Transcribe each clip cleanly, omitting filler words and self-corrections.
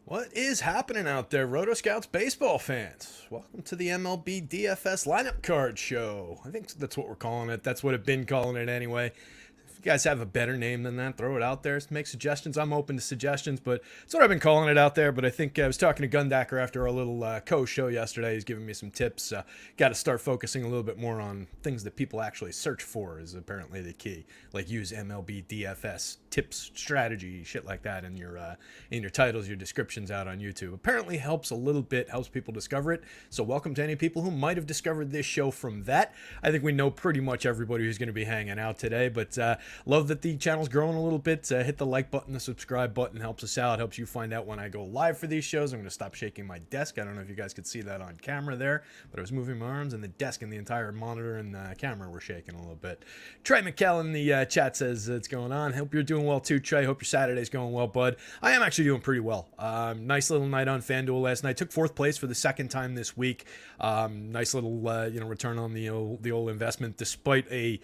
What is happening out there, Roto Scouts baseball fans? Welcome to the MLB DFS lineup card show. I think that's what we're calling it. That's what I've been calling it anyway. If you guys have a better name than that, throw it out there. Make suggestions. I'm open to suggestions, but that's what I've been calling it out there. But I think I was talking to Gundacker after our little co-show yesterday. He's giving me some tips. Got to start focusing a little bit more on things that people actually search for is apparently the key. Like use MLB DFS tips, strategy, shit like that in your titles, your descriptions out on YouTube. Apparently helps a little bit, helps people discover it. So welcome to any people who might have discovered this show from that. I think we know pretty much everybody who's going to be hanging out today, but love that the channel's growing a little bit. Hit the like button, the subscribe button helps us out, helps you find out when I go live for these shows. I'm going to stop shaking my desk. I don't know if you guys could see that on camera there, but I was moving my arms and the desk and the entire monitor and camera were shaking a little bit. Trey McKell in the chat says it's going on. Hope you're doing well too, Trey. Hope your Saturday's going well, bud. I am actually doing pretty well. Nice little night on FanDuel last night. Took fourth place for the second time this week. Nice little return on the old investment despite a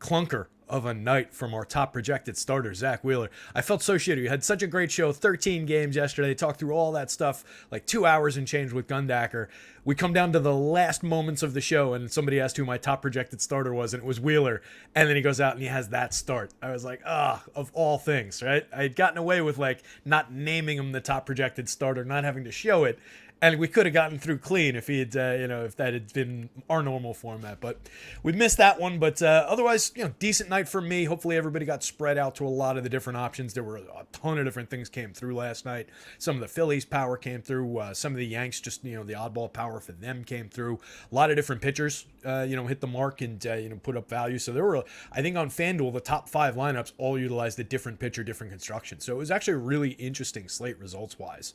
clunker of a night from our top projected starter, Zach Wheeler. I felt so shitty. We had such a great show, 13 games yesterday, talked through all that stuff, like 2 hours and change with Gundacker. We come down to the last moments of the show, and somebody asked who my top projected starter was, and it was Wheeler. And then he goes out and he has that start. I was like, of all things, right? I had gotten away with like not naming him the top projected starter, not having to show it. And we could have gotten through clean if he had, if that had been our normal format. But we missed that one. But otherwise, decent night for me. Hopefully everybody got spread out to a lot of the different options. There were a ton of different things came through last night. Some of the Phillies power came through. Some of the Yanks, just, the oddball power for them came through. A lot of different pitchers, hit the mark and, put up value. So there were, I think on FanDuel, the top 5 lineups all utilized a different pitcher, different construction. So it was actually a really interesting slate results-wise.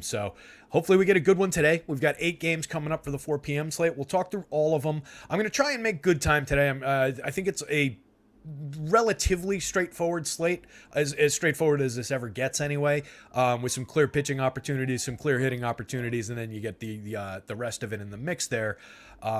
So hopefully we get a good one today. We've got 8 games coming up for the 4 p.m. slate. We'll talk through all of them. I'm going to try and make good time today. I think it's a relatively straightforward slate, as straightforward as this ever gets anyway, with some clear pitching opportunities, some clear hitting opportunities, and then you get the rest of it in the mix there.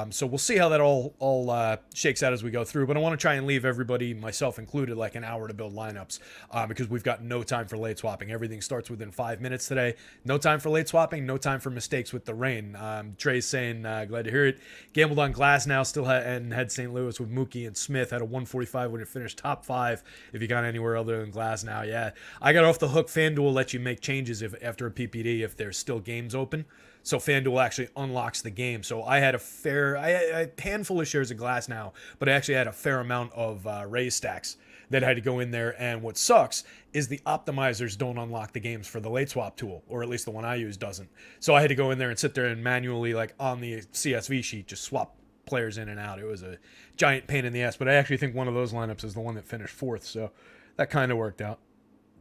So we'll see how that all shakes out as we go through. But I want to try and leave everybody, myself included, like an hour to build lineups because we've got no time for late swapping. Everything starts within 5 minutes today. No time for late swapping. No time for mistakes with the rain. Trey's saying, glad to hear it. Gambled on Glass now, still and had St. Louis with Mookie and Smith. Had a 145 when it finished top 5. If you got anywhere other than Glass now, yeah. I got off the hook. FanDuel lets you make changes after a PPD if there's still games open. So FanDuel actually unlocks the game. So I had a handful of shares of Glass now, but I actually had a fair amount of Rays stacks that had to go in there. And what sucks is the optimizers don't unlock the games for the late swap tool, or at least the one I use doesn't. So I had to go in there and sit there and manually, like on the CSV sheet, just swap players in and out. It was a giant pain in the ass, but I actually think one of those lineups is the one that finished 4th. So that kind of worked out.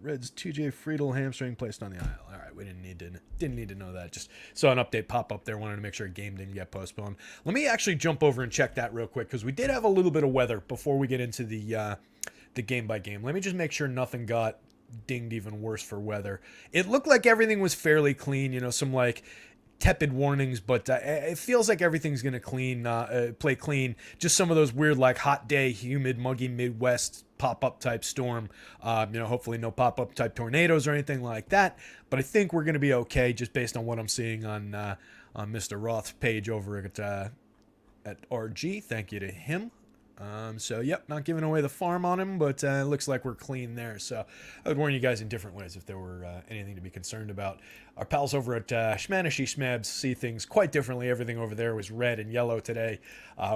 Reds TJ Friedel hamstring placed on the IL. All right, we didn't need to know that. Just saw an update pop up there. Wanted to make sure a game didn't get postponed. Let me actually jump over and check that real quick because we did have a little bit of weather before we get into the game by game. Let me just make sure nothing got dinged even worse for weather. It looked like everything was fairly clean. Some like tepid warnings, but it feels like everything's going to play clean. Just some of those weird, like hot day, humid, muggy Midwest pop-up type storm. Hopefully no pop-up type tornadoes or anything like that. But I think we're going to be okay just based on what I'm seeing on Mr. Roth's page over at RG. Thank you to him. Yep, not giving away the farm on him, but it looks like we're clean there. So I would warn you guys in different ways if there were anything to be concerned about. Our pals over at Schmanishy Schmabs see things quite differently. Everything over there was red and yellow today,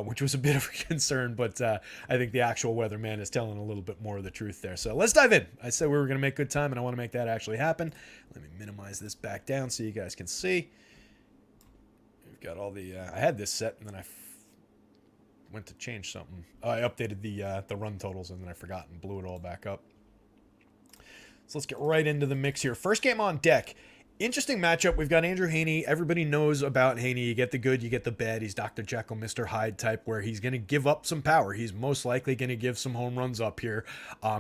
which was a bit of a concern, but I think the actual weatherman is telling a little bit more of the truth there. So let's dive in. I said we were going to make good time, and I want to make that actually happen. Let me minimize this back down so you guys can see. We've got all the... I had this set, and then I went to change something. I updated the run totals and then I forgot and blew it all back up. So let's get right into the mix here. First game on deck. Interesting matchup. We've got Andrew Heaney. Everybody knows about Heaney. You get the good, you get the bad. He's Dr. Jekyll, Mr. Hyde type, where he's going to give up some power. He's most likely going to give some home runs up here.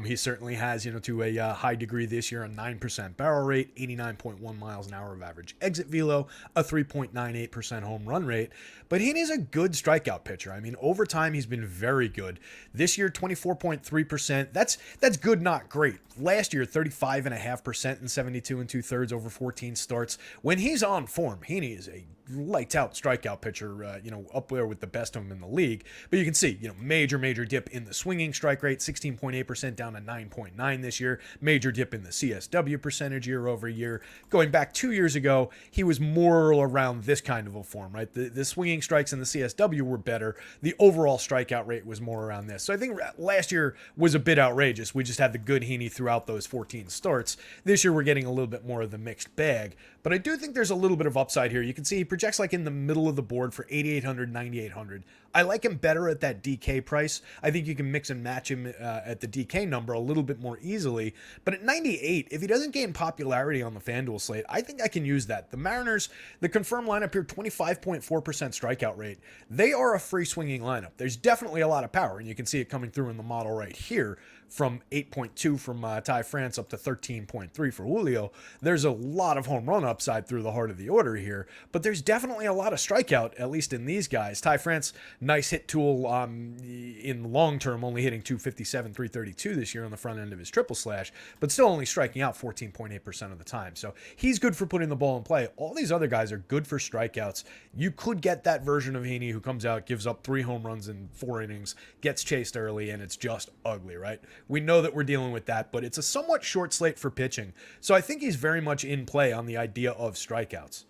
He certainly has, to a high degree this year, a 9% barrel rate, 89.1 miles an hour of average exit velo, a 3.98% home run rate. But Heaney's a good strikeout pitcher. I mean, over time, he's been very good. This year, 24.3%. That's good, not great. Last year, 35.5% and 72 2/3 over 14 14 starts. When he's on form, Heaney is a lights out strikeout pitcher, up there with the best of them in the league. But you can see, major dip in the swinging strike rate, 16.8% down to 9.9 this year. Major dip in the CSW percentage year over year. Going back 2 years ago, he was more around this kind of a form, right? The swinging strikes in the CSW were better. The overall strikeout rate was more around this. So I think last year was a bit outrageous. We just had the good Heaney throughout those 14 starts. This year we're getting a little bit more of the mixed bag. But I do think there's a little bit of upside here. You can see he projects like in the middle of the board for 8,800, 9,800. I like him better at that DK price. I think you can mix and match him at the DK number a little bit more easily. But at 98, if he doesn't gain popularity on the FanDuel slate, I think I can use that. The Mariners, the confirmed lineup here, 25.4% strikeout rate. They are a free swinging lineup. There's definitely a lot of power, and you can see it coming through in the model right here. From 8.2 from Ty France up to 13.3 for Julio. There's a lot of home run upside through the heart of the order here, but there's definitely a lot of strikeout, at least in these guys. Ty France, nice hit tool in the long term, only hitting 257, 332 this year on the front end of his triple slash, but still only striking out 14.8% of the time. So he's good for putting the ball in play. All these other guys are good for strikeouts. You could get that version of Heaney who comes out, gives up 3 home runs in 4 innings, gets chased early, and it's just ugly, right? We know that we're dealing with that, but it's a somewhat short slate for pitching. So I think he's very much in play on the idea of strikeouts.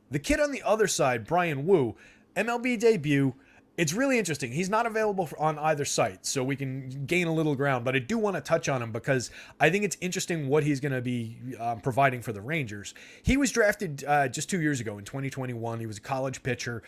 The kid on the other side, Brian Wu, MLB debut. It's really interesting. He's not available on either site, so we can gain a little ground, but I do want to touch on him because I think it's interesting what he's going to be providing for the Rangers. He was drafted just 2 years ago in 2021. He was a college pitcher.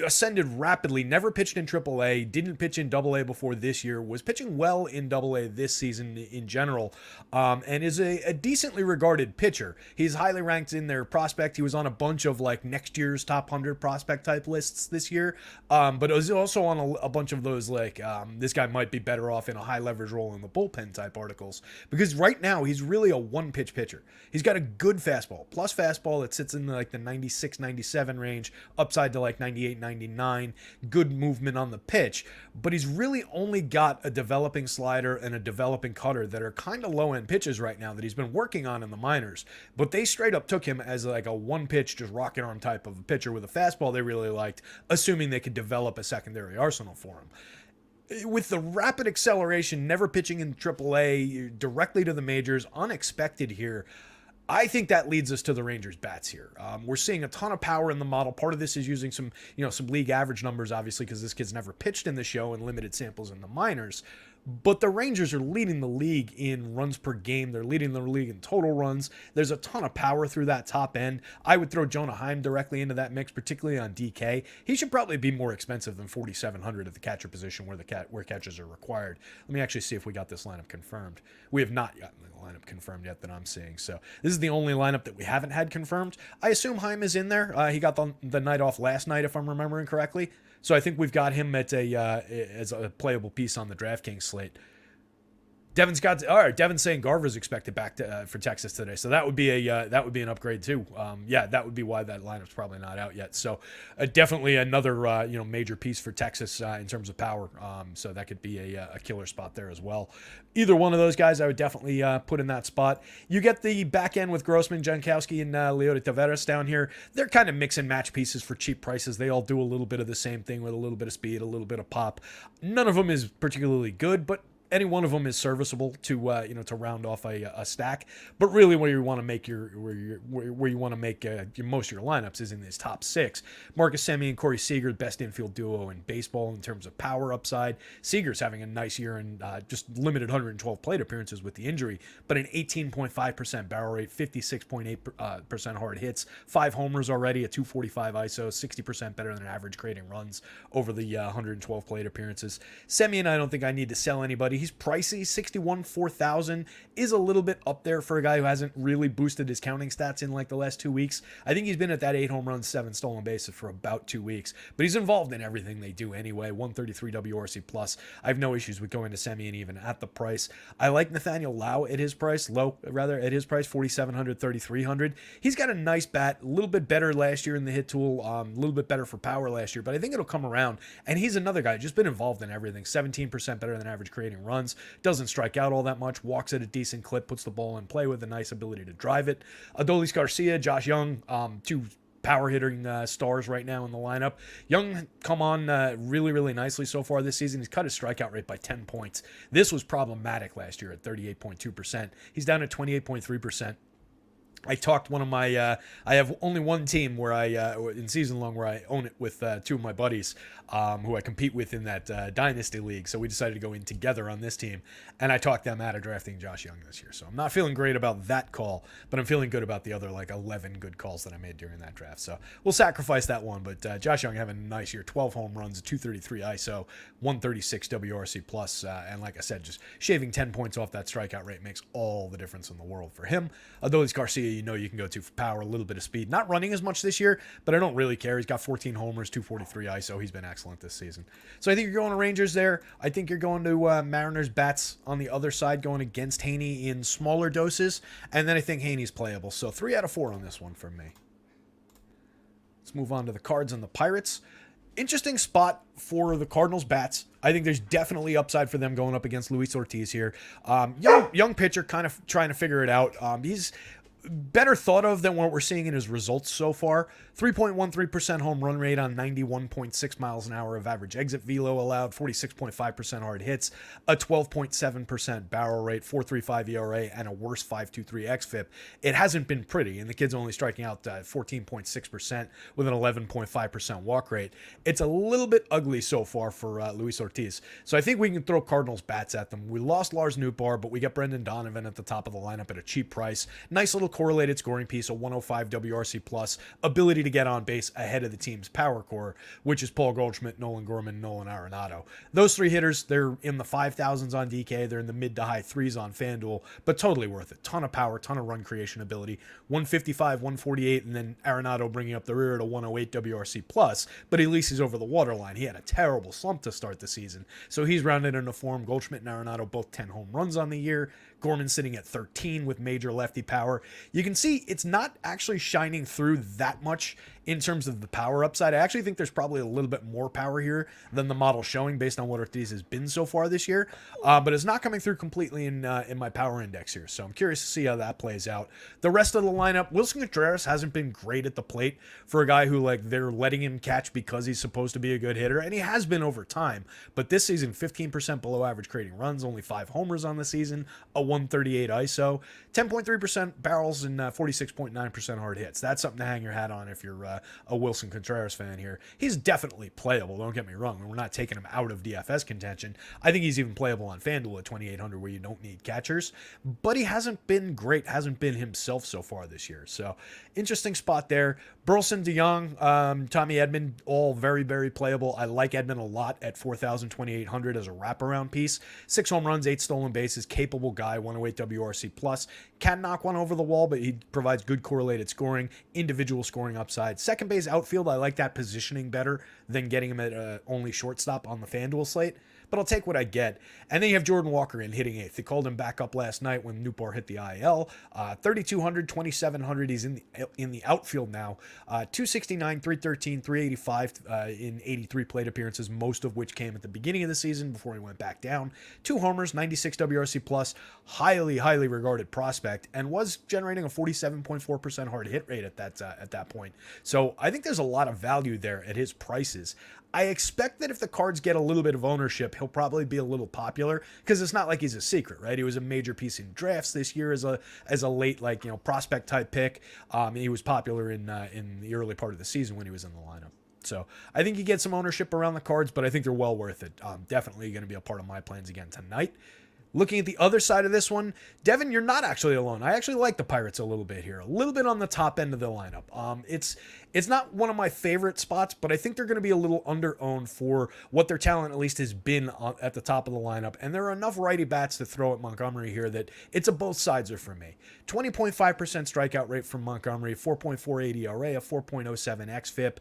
Ascended rapidly, never pitched in AAA, didn't pitch in AA before this year, was pitching well in AA this season in general, and is a decently regarded pitcher. He's highly ranked in their prospect. He was on a bunch of like next year's top 100 prospect type lists this year, but it was also on a bunch of those like this guy might be better off in a high leverage role in the bullpen type articles, because right now he's really a one pitch pitcher. He's got a good fastball, plus fastball that sits in like the 96, 97 range, upside to like 98, 99, good movement on the pitch, but he's really only got a developing slider and a developing cutter that are kind of low-end pitches right now that he's been working on in the minors, but they straight up took him as like a one-pitch, just rocket arm type of a pitcher with a fastball they really liked, assuming they could develop a secondary arsenal for him. With the rapid acceleration, never pitching in AAA, directly to the majors, unexpected here, I think that leads us to the Rangers' bats here. We're seeing a ton of power in the model. Part of this is using some league average numbers, obviously, because this kid's never pitched in the show and limited samples in the minors. But the Rangers are leading the league in runs per game. They're leading the league in total runs. There's a ton of power through that top end. I would throw Jonah Heim directly into that mix, particularly on DK. He should probably be more expensive than 4,700 at the catcher position where catchers are required. Let me actually see if we got this lineup confirmed. We have not gotten the lineup confirmed yet that I'm seeing. So this is the only lineup that we haven't had confirmed. I assume Heim is in there. He got the night off last night, if I'm remembering correctly. So I think we've got him at as a playable piece on the DraftKings slate. Devin's saying Garver's expected back for Texas today, so that would be an upgrade too. That would be why that lineup's probably not out yet. So definitely another major piece for Texas in terms of power. So that could be a killer spot there as well. Either one of those guys, I would definitely put in that spot. You get the back end with Grossman, Jankowski, and Leody Taveras down here. They're kind of mix and match pieces for cheap prices. They all do a little bit of the same thing with a little bit of speed, a little bit of pop. None of them is particularly good, but any one of them is serviceable to round off a stack. But really, where you want to make most of your lineups is in these top 6. Marcus Semien and Corey Seager, best infield duo in baseball in terms of power upside. Seager's having a nice year and just limited 112 plate appearances with the injury, but an 18.5% barrel rate, 56.8% hard hits, 5 homers already, a 245 ISO, 60% better than average creating runs over the 112 plate appearances. Semien, I don't think I need to sell anybody. He's pricey, 61, 4,000 is a little bit up there for a guy who hasn't really boosted his counting stats in like the last 2 weeks. I think he's been at that 8 home runs, 7 stolen bases for about 2 weeks, but he's involved in everything they do anyway. 133 WRC plus. I have no issues with going to Semien even at the price. I like Nathaniel Lau at his price, 4,700, 3,300. He's got a nice bat, a little bit better last year in the hit tool, a little bit better for power last year, but I think it'll come around. And he's another guy just been involved in everything. 17% better than average creating runs, doesn't strike out all that much, walks at a decent clip, puts the ball in play with a nice ability to drive it. Adolis Garcia, Josh Young, two power hitting stars right now in the lineup. Young come on really, really nicely so far this season. He's cut his strikeout rate by 10 points. This was problematic last year at 38.2%. He's down at 28.3%. I talked one of my, I have only one team where in season long where I own it with two of my buddies who I compete with in that dynasty league. So we decided to go in together on this team, and I talked them out of drafting Josh Young this year. So I'm not feeling great about that call, but I'm feeling good about the other 11 good calls that I made during that draft. So we'll sacrifice that one, but Josh Young having a nice year, 12 home runs, 233 ISO, 136 WRC plus, and like I said, just shaving 10 points off that strikeout rate makes all the difference in the world for him. Adolis Garcia, you can go to for power, a little bit of speed. Not running as much this year, but I don't really care. He's got 14 homers, 243 ISO. He's been excellent this season. So I think you're going to Rangers there. I think you're going to Mariners bats on the other side, going against Haney in smaller doses. And then I think Haney's playable. So 3 out of 4 on this one from me. Let's move on to the Cards and the Pirates. Interesting spot for the Cardinals bats. I think there's definitely upside for them going up against Luis Ortiz here. Young pitcher, kind of trying to figure it out. He's better thought of than what we're seeing in his results so far. 3.13% home run rate on 91.6 miles an hour of average exit velo allowed, 46.5% hard hits, a 12.7% barrel rate, 4.35 ERA, and a worse 5.23 xFIP. It hasn't been pretty, and the kid's only striking out 14.6% with an 11.5% walk rate. It's a little bit ugly so far for Luis Ortiz. So I think we can throw Cardinals bats at them. We lost Lars Nootbaar, but we got Brendan Donovan at the top of the lineup at a cheap price. Nice little correlated scoring piece, a 105 WRC plus, ability to get on base ahead of the team's power core, which is Paul Goldschmidt, Nolan Gorman, Nolan Arenado. Those three hitters, they're in the 5,000s on DK, they're in the mid to high 3s on FanDuel, but totally worth it. Ton of power, ton of run creation ability, 155, 148, and then Arenado bringing up the rear at a 108 WRC plus, but at least he's over the waterline. He had a terrible slump to start the season, so he's rounded into form. Goldschmidt and Arenado both 10 home runs on the year. Gorman sitting at 13 with major lefty power. You can see it's not actually shining through that much in terms of the power upside. I actually think there's probably a little bit more power here than the model showing based on what Ortiz has been so far this year, but it's not coming through completely in my power index here, so I'm curious to see how that plays out. The rest of the lineup, Wilson Contreras hasn't been great at the plate for a guy who they're letting him catch because he's supposed to be a good hitter, and he has been over time, but this season 15% below average creating runs, only 5 homers on the season, a 138 ISO, 10.3% barrels, and 46.9% hard hits. That's something to hang your hat on if you're a Wilson Contreras fan here. He's definitely playable, don't get me wrong. We're not taking him out of DFS contention. I think he's even playable on FanDuel at 2,800 where you don't need catchers, but he hasn't been great, hasn't been himself so far this year. So interesting spot there. Burleson, DeYoung, Tommy Edman, all very, very playable. I like Edman a lot at 4,000, 2,800 as a wraparound piece. 6 home runs, 8 stolen bases, capable guy, 108 WRC plus. Can knock one over the wall, but he provides good correlated scoring, individual scoring upside. Second base outfield, I like that positioning better than getting him at only shortstop on the FanDuel slate, but I'll take what I get. And then you have Jordan Walker in hitting 8th. They called him back up last night when Nootbaar hit the IL. 3,200, 2,700. He's in the outfield now. 269, 313, 385 in 83 plate appearances, most of which came at the beginning of the season before he went back down. 2 homers, 96 WRC plus, highly, highly regarded prospect, and was generating a 47.4% hard hit rate at that point. So I think there's a lot of value there at his prices. I expect that if the Cards get a little bit of ownership, he'll probably be a little popular because it's not like he's a secret, right? He was a major piece in drafts this year as a late prospect type pick. He was popular in the early part of the season when he was in the lineup. So I think you get some ownership around the Cards, but I think they're well worth it. Definitely going to be a part of my plans again tonight. Looking at the other side of this one, Devin, you're not actually alone. I actually like the Pirates a little bit here, a little bit on the top end of the lineup. It's not one of my favorite spots, but I think they're going to be a little under-owned for what their talent at least has been at the top of the lineup. And there are enough righty bats to throw at Montgomery here that it's a both sides-er for me. 20.5% strikeout rate from Montgomery, 4.48 ERA, a 4.07 xFIP.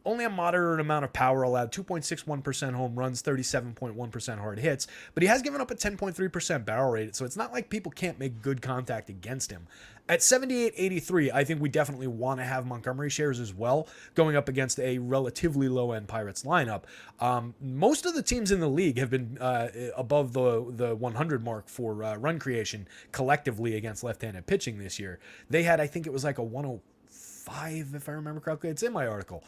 only a moderate amount of power allowed, 2.61% home runs, 37.1% hard hits, but he has given up a 10.3% barrel rate, so it's not like people can't make good contact against him. At 78.83, I think we definitely want to have Montgomery shares as well, going up against a relatively low-end Pirates lineup. Most of the teams in the league have been above the 100 mark for run creation collectively against left-handed pitching this year. They had, I think it was like a 105, if I remember correctly. It's in my article.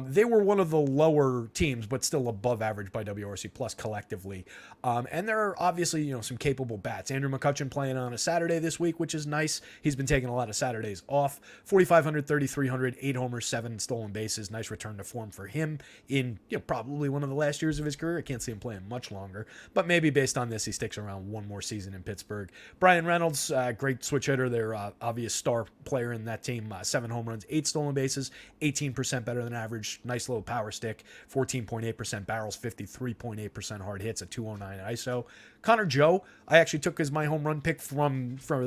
They were one of the lower teams, but still above average by WRC plus collectively. And there are obviously, some capable bats. Andrew McCutchen playing on a Saturday this week, which is nice. He's been taking a lot of Saturdays off. 4,500, 3,300, 8 homers, 7 stolen bases. Nice return to form for him in probably one of the last years of his career. I can't see him playing much longer, but maybe based on this, he sticks around one more season in Pittsburgh. Brian Reynolds, great switch hitter. Their obvious star player in that team. 7 home runs, 8 stolen bases, 18% better than average. Nice little power stick, 14.8% barrels, 53.8% hard hits, a 209 ISO. Connor Joe, I actually took as my home run pick for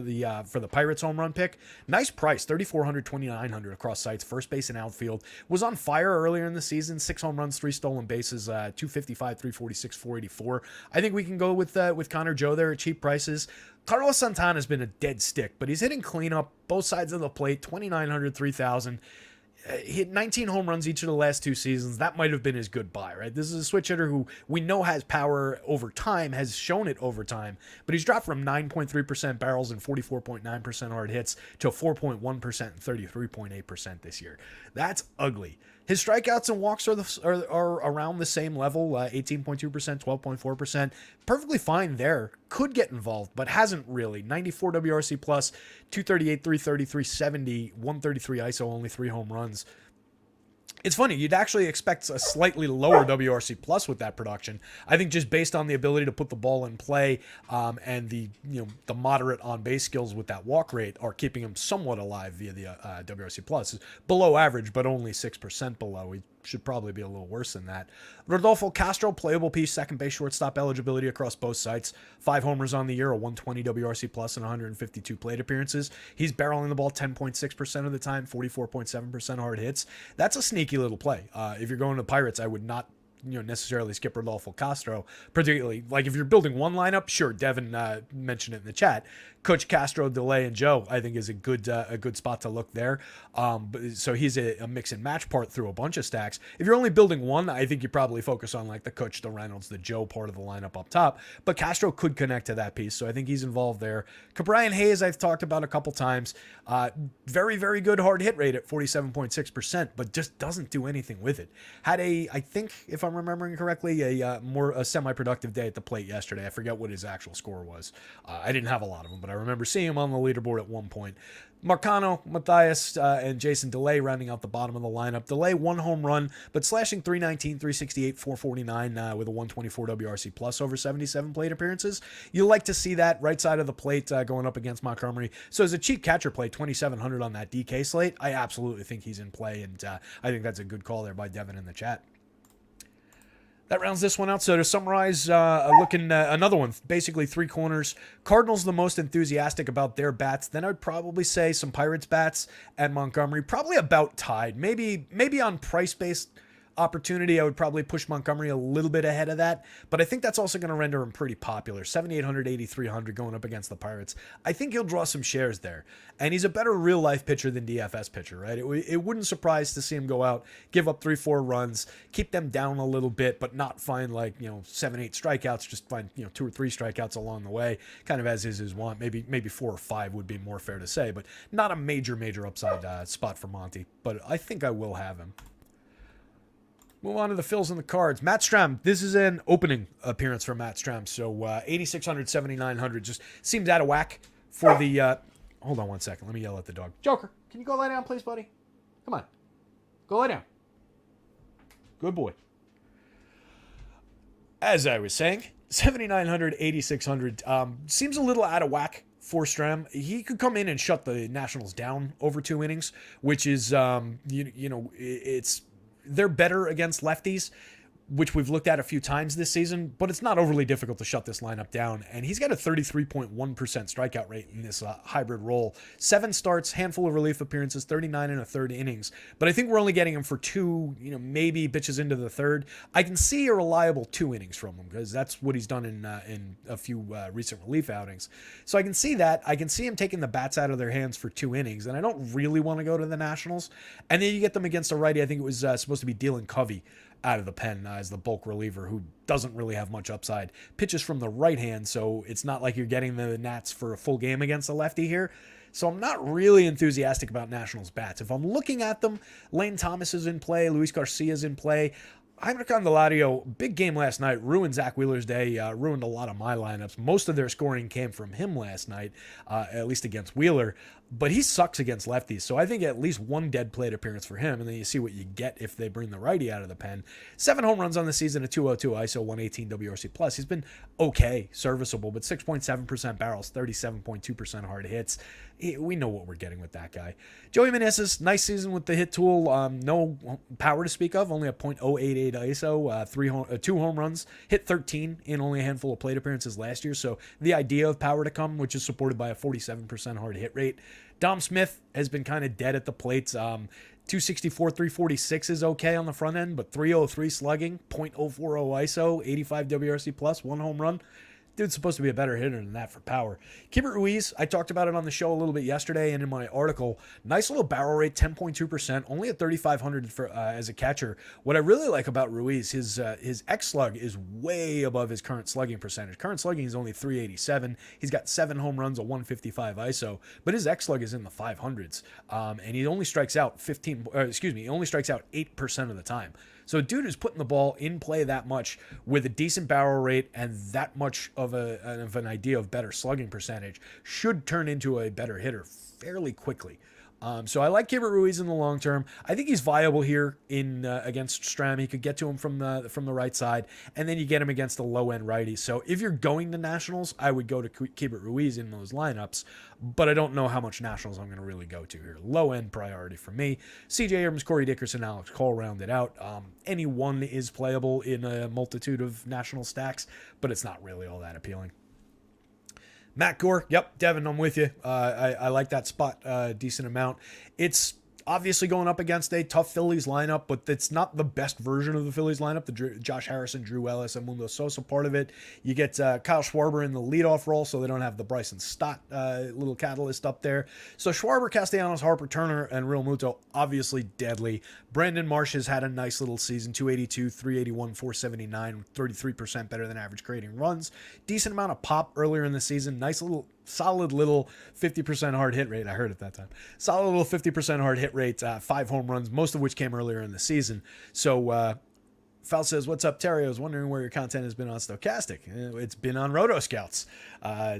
the Pirates home run pick. Nice price, 3,400, 2,900 across sites, first base and outfield. Was on fire earlier in the season, 6 home runs, 3 stolen bases, 255, 346, 484. I think we can go with Connor Joe there at cheap prices. Carlos Santana's been a dead stick, but he's hitting cleanup both sides of the plate, 2,900, 3,000. Hit 19 home runs each of the last 2 seasons. That might have been his goodbye, right? This is a switch hitter who we know has power over time, has shown it over time, but he's dropped from 9.3% barrels and 44.9% hard hits to 4.1% and 33.8% this year. That's ugly. His strikeouts and walks are around the same level, 18.2%, 12.4%. Perfectly fine there. Could get involved, but hasn't really. 94 WRC plus, 238, 330, 370, 133 ISO, only 3 home runs. It's funny, you'd actually expect a slightly lower WRC plus with that production. I think just based on the ability to put the ball in play and the moderate on base skills with that walk rate are keeping him somewhat alive via the WRC plus. Below average, but only 6% below. He should probably be a little worse than that. Rodolfo Castro, playable piece, second base shortstop eligibility across both sites. 5 homers on the year, a 120 WRC plus, and 152 plate appearances. He's barreling the ball 10.6% of the time, 44.7% hard hits. That's a sneaky little play. If you're going to Pirates, I would not necessarily skip Rodolfo Castro, particularly like if you're building one lineup. Sure, Devin mentioned it in the chat. Coach Castro, DeLay, and Joe, I think is a good spot to look there. So he's a mix and match part through a bunch of stacks. If you're only building one, I think you probably focus on like the Coach, the Reynolds, the Joe part of the lineup up top. But Castro could connect to that piece, so I think he's involved there. Cabrian Hayes, I've talked about a couple times. Very, very good hard hit rate at 47.6%, but just doesn't do anything with it. Had I think, if I'm remembering correctly, a semi-productive day at the plate yesterday. I forget what his actual score was. I didn't have a lot of them, but I remember seeing him on the leaderboard at one point. Marcano, Matthias, and Jason DeLay rounding out the bottom of the lineup. DeLay, 1 home run, but slashing 319, 368, 449 with a 124 WRC plus over 77 plate appearances. You like to see that right side of the plate going up against Montgomery. So as a cheap catcher play, 2,700 on that DK slate, I absolutely think he's in play, and I think that's a good call there by Devin in the chat. That rounds this one out. So to summarize, looking another one, basically 3 corners. Cardinals the most enthusiastic about their bats. Then I'd probably say some Pirates bats and Montgomery, probably about tied. Maybe on price-based opportunity, I would probably push Montgomery a little bit ahead of that, but I think that's also going to render him pretty popular. 7,800, 8,300 going up against the Pirates. I think he'll draw some shares there, and he's a better real-life pitcher than DFS pitcher, right? It wouldn't surprise to see him go out, give up 3-4 runs, keep them down a little bit, but not find 7-8 strikeouts, just find 2 or 3 strikeouts along the way, kind of as is his want. Maybe 4 or 5 would be more fair to say, but not a major upside spot for Monty, but I think I will have him. Move on to the fills and the cards. Matt Strahm. This is an opening appearance for Matt Strahm. So 8,600, 7,900 just seems out of whack for the... hold on one second. Let me yell at the dog. Joker, can you go lie down, please, buddy? Come on. Go lie down. Good boy. As I was saying, 7,900, 8,600 seems a little out of whack for Strahm. He could come in and shut the Nationals down over 2 innings, which is, it's... They're better against lefties. which we've looked at a few times this season, but it's not overly difficult to shut this lineup down. And he's got a 33.1% strikeout rate in this hybrid role. 7 starts, handful of relief appearances, 39 and a third innings. But I think we're only getting him for 2, maybe pitches into the third. I can see a reliable 2 innings from him because that's what he's done in a few recent relief outings. So I can see that. I can see him taking the bats out of their hands for 2 innings, and I don't really want to go to the Nationals. And then you get them against a righty. I think it was supposed to be Dylan Covey out of the pen as the bulk reliever, who doesn't really have much upside. Pitches from the right hand, so it's not like you're getting the Nats for a full game against a lefty here. So I'm not really enthusiastic about Nationals bats. If I'm looking at them, Lane Thomas is in play, Luis Garcia's in play. Jaime Candelario, big game last night, ruined Zach Wheeler's day, ruined a lot of my lineups. Most of their scoring came from him last night, at least against Wheeler. But he sucks against lefties, so I think at least 1 dead plate appearance for him, and then you see what you get if they bring the righty out of the pen. 7 home runs on the season, a 202 ISO, 118 WRC+. He's been okay, serviceable, but 6.7% barrels, 37.2% hard hits. We know what we're getting with that guy. Joey Meneses, nice season with the hit tool. No power to speak of, only a .088 ISO, 2 home runs, hit 13 in only a handful of plate appearances last year. So the idea of power to come, which is supported by a 47% hard hit rate. Dom Smith has been kind of dead at the plates. 264, 346 is okay on the front end, but 303 slugging, .040 ISO, 85 WRC+, 1 home run. Dude's supposed to be a better hitter than that for power. Keibert Ruiz, I talked about it on the show a little bit yesterday and in my article. Nice little barrel rate, 10.2%, only at 3,500 for as a catcher. What I really like about Ruiz, his X slug is way above his current slugging percentage. Current slugging is only 387. He's got 7 home runs, a 155 ISO, but his X slug is in the 500s, and he only strikes out 8% of the time. So a dude who's putting the ball in play that much with a decent barrel rate and that much of an idea of better slugging percentage should turn into a better hitter fairly quickly. So I like Keibert Ruiz in the long term. I think he's viable here in against Stram. He could get to him from the right side, and then you get him against the low end righty. So if you're going to Nationals, I would go to Keibert Ruiz in those lineups, but I don't know how much Nationals I'm going to really go to here. Low end priority for me. CJ Abrams, Corey Dickerson, Alex Cole rounded out. Any one is playable in a multitude of National stacks, but it's not really all that appealing. Matt Gore, yep, Devin, I'm with you. I like that spot a decent amount. It's obviously going up against a tough Phillies lineup, but it's not the best version of the Phillies lineup. The Josh Harrison, Drew Ellis, and Mundo Sosa part of it. You get Kyle Schwarber in the leadoff role, so they don't have the Bryson Stott little catalyst up there. So Schwarber, Castellanos, Harper, Turner, and Real Muto, obviously deadly. Brandon Marsh has had a nice little season, 282, 381, 479, 33% better than average creating runs. Decent amount of pop earlier in the season. Nice little solid little 50% hard hit rate. I heard it that time. Solid little 50% hard hit rate, 5 home runs, most of which came earlier in the season. So Fal says, what's up, Terry? I was wondering where your content has been on Stochastic. It's been on Roto Scouts.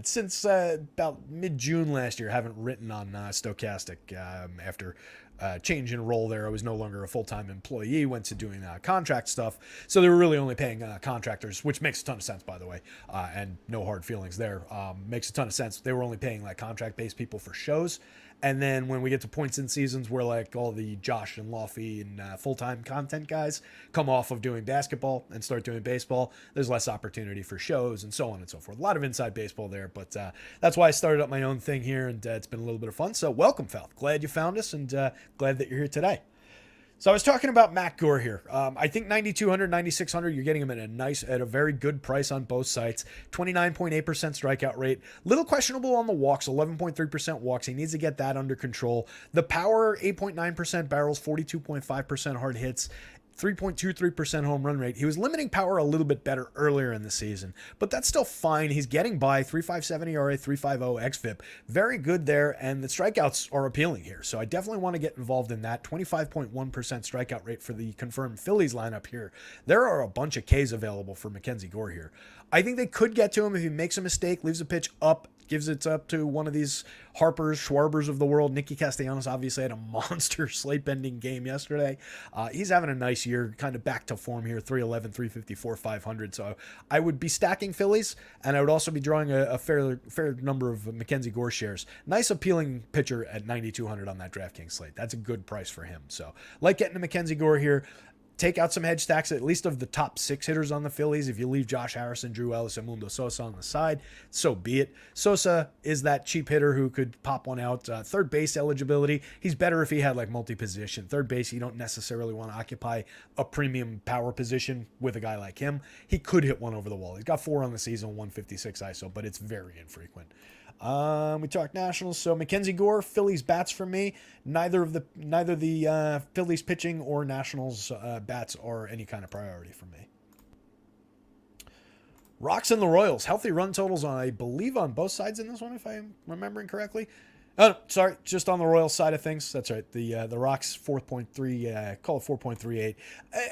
Since about mid-June last year, I haven't written on Stochastic after change in role there. I was no longer a full-time employee, went to doing contract stuff. So they were really only paying contractors, which makes a ton of sense, by the way, and no hard feelings there. Makes a ton of sense. They were only paying like contract-based people for shows. And then when we get to points in seasons where like all the Josh and Lofty and full-time content guys come off of doing basketball and start doing baseball, there's less opportunity for shows and so on and so forth. A lot of inside baseball there, but that's why I started up my own thing here, and it's been a little bit of fun. So welcome, Fal. Glad you found us, and glad that you're here today. So I was talking about Matt Gore here. I think 9,200, 9,600, you're getting him at a very good price on both sites. 29.8% strikeout rate. Little questionable on the walks, 11.3% walks. He needs to get that under control. The power, 8.9% barrels, 42.5% hard hits. 3.23% home run rate. He was limiting power a little bit better earlier in the season, but that's still fine. He's getting by. 3.57 ERA, 3.50 xFIP. Very good there, and the strikeouts are appealing here. So I definitely want to get involved in that. 25.1% strikeout rate for the confirmed Phillies lineup here. There are a bunch of Ks available for Mackenzie Gore here. I think they could get to him if he makes a mistake, leaves a pitch up, gives it up to one of these Harpers, Schwarbers of the world. Nicky Castellanos obviously had a monster slate-bending game yesterday. He's having a nice year, kind of back to form here, 311, 354, 500. So I would be stacking Phillies, and I would also be drawing a fair number of Mackenzie Gore shares. Nice appealing pitcher at 9,200 on that DraftKings slate. That's a good price for him. So like getting to Mackenzie Gore here. take out some hedge stacks, at least of the top 6 hitters on the Phillies. If you leave Josh Harrison, Drew Ellis, and Mundo Sosa on the side, so be it. Sosa is that cheap hitter who could pop one out. Third base eligibility, he's better if he had like multi-position. Third base, you don't necessarily want to occupy a premium power position with a guy like him. He could hit one over the wall. He's got 4 on the season, 156 ISO, but it's very infrequent. We talked Nationals, so Mackenzie Gore, Phillies bats for me. Neither the Phillies pitching or Nationals bats are any kind of priority for me. Rocks and the Royals, healthy run totals I believe on both sides in this one, if I'm remembering correctly. Oh, sorry, just on the Royals side of things. That's right. The Rocks 4.3, call it 4.38.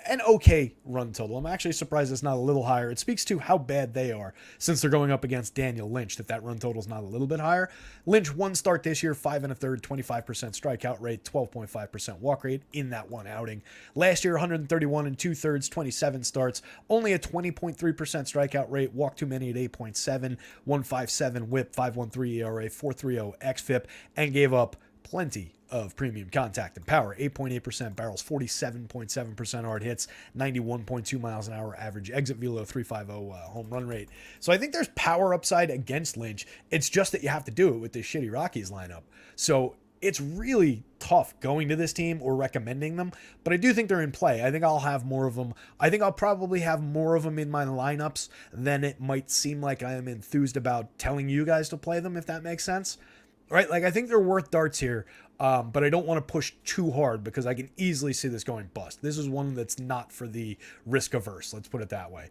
An okay run total. I'm actually surprised it's not a little higher. It speaks to how bad they are since they're going up against Daniel Lynch, that run total is not a little bit higher. Lynch, 1 start this year, 5 1/3, 25% strikeout rate, 12.5% walk rate in that one outing. Last year, 131 2/3, 27 starts, only a 20.3% strikeout rate, walked too many at 8.7, 157 whip, 5.13 ERA, 4.30 xFIP, and gave up plenty of premium contact and power. 8.8% barrels, 47.7% hard hits, 91.2 miles an hour average exit velo, 350 home run rate. So I think there's power upside against Lynch. It's just that you have to do it with this shitty Rockies lineup. So it's really tough going to this team or recommending them, but I do think they're in play. I think I'll have more of them. I think I'll probably have more of them in my lineups than it might seem like I am enthused about telling you guys to play them, if that makes sense. Right? Like, I think they're worth darts here, but I don't want to push too hard because I can easily see this going bust. This is one that's not for the risk averse. Let's put it that way.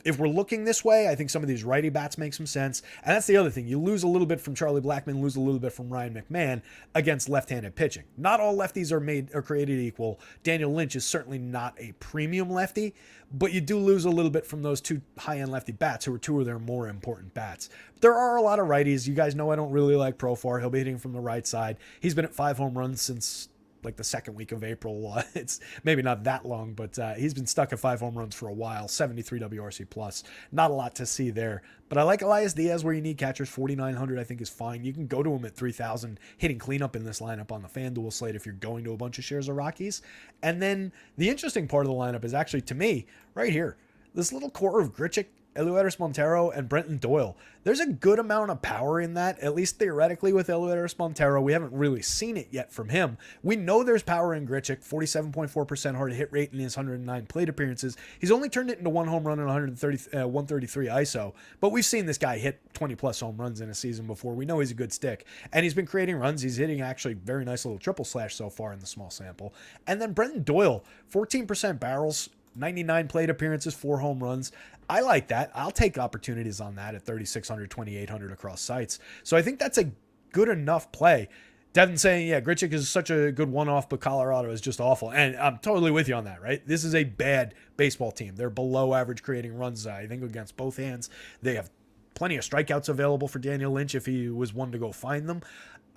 If we're looking this way, I think some of these righty bats make some sense. And that's the other thing. You lose a little bit from Charlie Blackmon, lose a little bit from Ryan McMahon against left-handed pitching. Not all lefties are created equal. Daniel Lynch is certainly not a premium lefty, but you do lose a little bit from those 2 high-end lefty bats who are 2 of their more important bats. There are a lot of righties. You guys know I don't really like Profar. He'll be hitting from the right side. He's been at 5 home runs since like the second week of April. It's maybe not that long, but he's been stuck at 5 home runs for a while. 73 WRC plus. Not a lot to see there. But I like Elias Diaz where you need catchers. 4,900 I think is fine. You can go to him at 3,000 hitting cleanup in this lineup on the FanDuel slate if you're going to a bunch of shares of Rockies. And then the interesting part of the lineup is actually, to me, right here. This little core of Grichuk, Eleuders Montero, and Brenton Doyle. There's a good amount of power in that, at least theoretically with Eleuders Montero. We haven't really seen it yet from him. We know there's power in Grichuk, 47.4% hard hit rate in his 109 plate appearances. He's only turned it into 1 home run and 133 ISO, but we've seen this guy hit 20-plus home runs in a season before. We know he's a good stick, and he's been creating runs. He's hitting actually very nice little triple slash so far in the small sample. And then Brenton Doyle, 14% barrels, 99 plate appearances, 4 home runs. I like that. I'll take opportunities on that at 3,600, 2,800 across sites. So I think that's a good enough play. Devin saying, yeah, Grichuk is such a good one-off, but Colorado is just awful. And I'm totally with you on that, right? This is a bad baseball team. They're below average creating runs, I think, against both hands. They have plenty of strikeouts available for Daniel Lynch if he was one to go find them.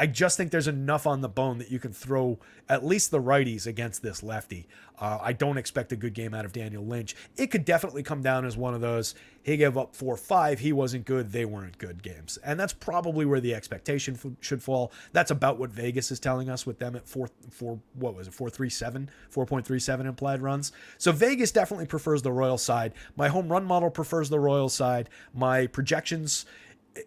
I just think there's enough on the bone that you can throw at least the righties against this lefty. I don't expect a good game out of Daniel Lynch. It could definitely come down as one of those, he gave up 4-5, he wasn't good, they weren't good games. And that's probably where the expectation should fall. That's about what Vegas is telling us with them at 4.37 implied runs. So Vegas definitely prefers the Royal side. My home run model prefers the Royal side. My projections,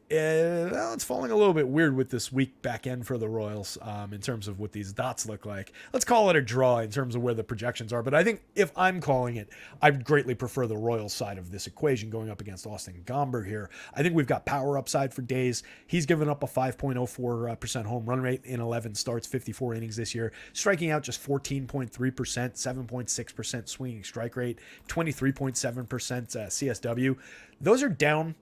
it's falling a little bit weird with this weak back end for the Royals in terms of what these dots look like. Let's call it a draw in terms of where the projections are. But I think if I'm calling it, I would greatly prefer the Royals side of this equation going up against Austin Gomber here. I think we've got power upside for days. He's given up a 5.04% home run rate in 11 starts, 54 innings this year, striking out just 14.3%, 7.6% swinging strike rate, 23.7% CSW. Those are down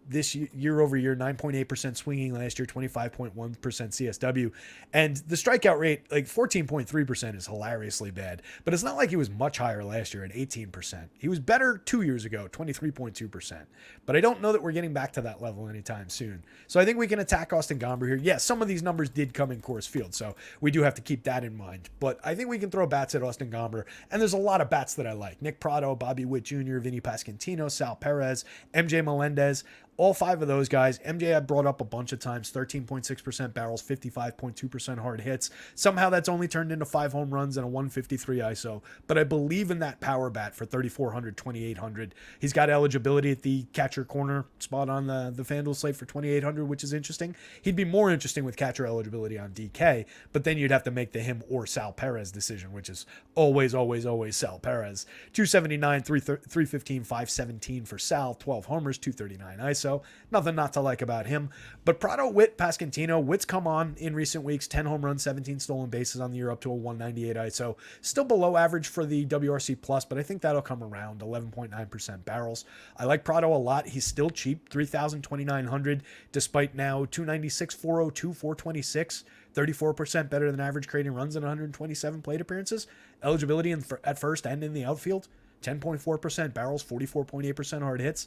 this year over year, 9.8% swinging last year, 25.1% CSW. And the strikeout rate, like 14.3% is hilariously bad, but it's not like he was much higher last year at 18%. He was better 2 years ago, 23.2%, but I don't know that we're getting back to that level anytime soon. So I think we can attack Austin Gomber here. Yes, some of these numbers did come in Coors Field, so we do have to keep that in mind, but I think we can throw bats at Austin Gomber, and there's a lot of bats that I like. Nick Prado, Bobby Witt Jr., Vinny Pasquantino, Sal Perez, MJ Melendez. all 5 of those guys, MJ I brought up a bunch of times, 13.6% barrels, 55.2% hard hits. Somehow that's only turned into 5 home runs and a 153 ISO, but I believe in that power bat for 3,400, 2,800. He's got eligibility at the catcher corner spot on the FanDuel slate for 2,800, which is interesting. He'd be more interesting with catcher eligibility on DK, but then you'd have to make the him or Sal Perez decision, which is always Sal Perez. 279, 315, 517 for Sal, 12 homers, 239 ISO. Nothing not to like about him. But Prado, Witt, Pasquantino. Witt's come on in recent weeks, 10 home runs, 17 stolen bases on the year, up to a 198 ISO. Still below average for the WRC plus, but I think that'll come around, 11.9% barrels. I like Prado a lot. He's still cheap, 3,000, 2,900, despite now 296, 402, 426. 34% better than average creating runs in 127 plate appearances. Eligibility at first and in the outfield. 10.4% barrels, 44.8% hard hits.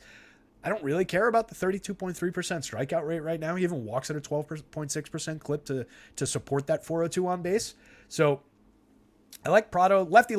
I don't really care about the 32.3% strikeout rate right now. He even walks at a 12.6% clip to support that 402 on base. So I like Prado, lefty,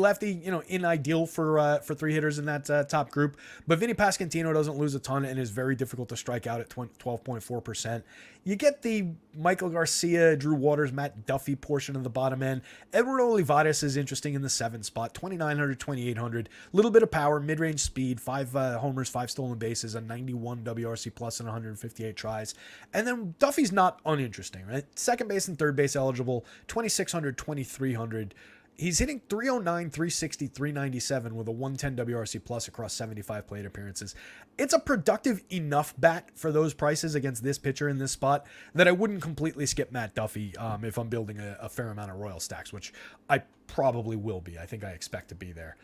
in ideal for 3 hitters in that top group. But Vinny Pasquantino doesn't lose a ton and is very difficult to strike out at 12.4%. You get the Michael Garcia, Drew Waters, Matt Duffy portion of the bottom end. Edward Olivares is interesting in the 7th spot, 2,900, 2,800. Little bit of power, mid-range speed, 5 homers, 5 stolen bases, a 91 WRC plus and 158 tries. And then Duffy's not uninteresting, right? Second base and third base eligible, 2,600, 2,300. He's hitting 309, 360, 397 with a 110 WRC plus across 75 plate appearances. It's a productive enough bat for those prices against this pitcher in this spot that I wouldn't completely skip Matt Duffy if I'm building a fair amount of Royal stacks, which I probably will be. I think I expect to be there.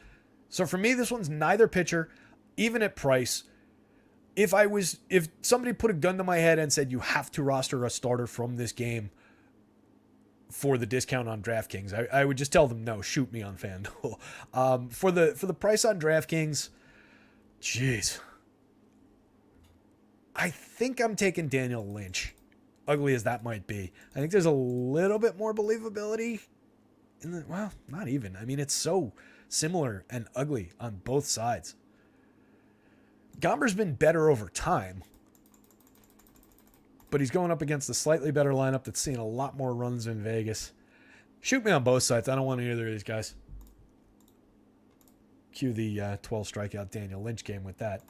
So for me, this one's neither pitcher, even at price. If somebody put a gun to my head and said you have to roster a starter from this game for the discount on DraftKings, I would just tell them no, shoot me on FanDuel. For the price on DraftKings, jeez, I think I'm taking Daniel Lynch, ugly as that might be. I think there's a little bit more believability in well, not even. I mean, it's so similar and ugly on both sides. Gomber's been better over time, but he's going up against a slightly better lineup that's seeing a lot more runs in Vegas. Shoot me on both sides. I don't want either of these guys. Cue the 12 strikeout Daniel Lynch game with that.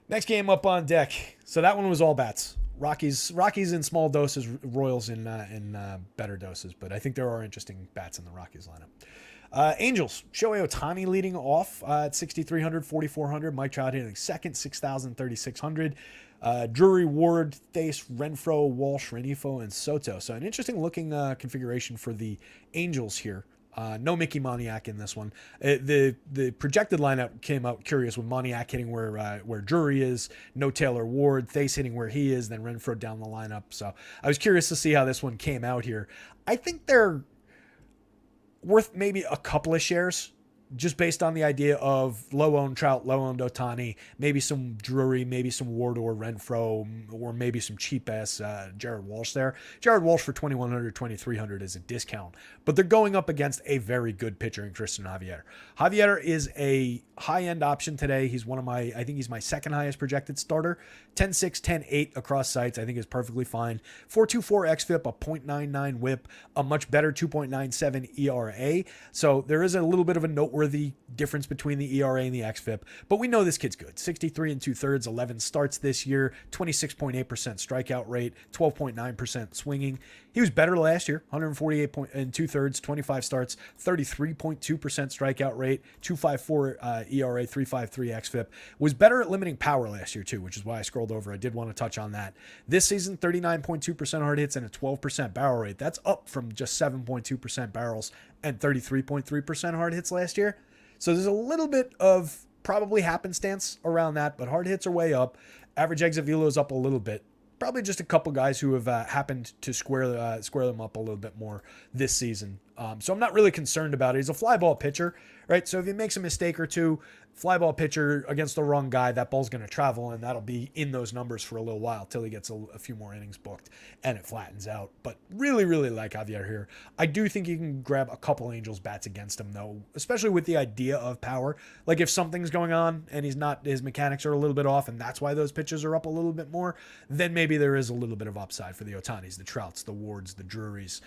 Next game up on deck. So that one was all bats. Rockies in small doses, Royals in better doses, but I think there are interesting bats in the Rockies lineup. Angels, Shohei Ohtani leading off at 6,300, 4,400. Mike Trout hitting second, 6,000, 3,600. Drury, Ward, Thace, Renfroe, Walsh, Renifo, and Soto. So an interesting looking configuration for the Angels here. No Mickey Moniak in this one. The projected lineup came out curious with Moniak hitting where Drury is, no Taylor Ward, Thace hitting where he is, then Renfroe down the lineup. So I was curious to see how this one came out here. I think they're worth maybe a couple of shares, just based on the idea of low-owned Trout, low-owned Ohtani, maybe some Drury, maybe some Ward or Renfroe, or maybe some cheap-ass Jared Walsh there. Jared Walsh for 2,100, 2,300 is a discount, but they're going up against a very good pitcher in Christian Javier. Javier is a high-end option today. I think he's my second highest projected starter. 10.6, 10.8 across sites, I think is perfectly fine. 4.24 xFIP, a 0.99 whip, a much better 2.97 ERA. So there is a little bit of a noteworthy difference between the ERA and the xFIP, but we know this kid's good. 63 2/3, 11 starts this year, 26.8% strikeout rate, 12.9% swinging. He was better last year, 148 2/3, 25 starts, 33.2% strikeout rate, 2.54 ERA, 3.53 xFIP. Was better at limiting power last year too, which is why I scrolled over. I did want to touch on that. This season, 39.2% hard hits and a 12% barrel rate. That's up from just 7.2% barrels and 33.3% hard hits last year. So there's a little bit of probably happenstance around that, but hard hits are way up. Average exit velo is up a little bit. Probably just a couple guys who have happened to square them up a little bit more this season So I'm not really concerned about it. He's a fly ball pitcher, right? So if he makes a mistake or two, fly ball pitcher against the wrong guy, that ball's going to travel, and that'll be in those numbers for a little while till he gets a few more innings booked and it flattens out. But really, really like Javier here. I do think you can grab a couple Angels bats against him, though, especially with the idea of power. Like if something's going on and his mechanics are a little bit off, and that's why those pitches are up a little bit more, then maybe there is a little bit of upside for the Otanis, the Trouts, the Wards, the Drurys,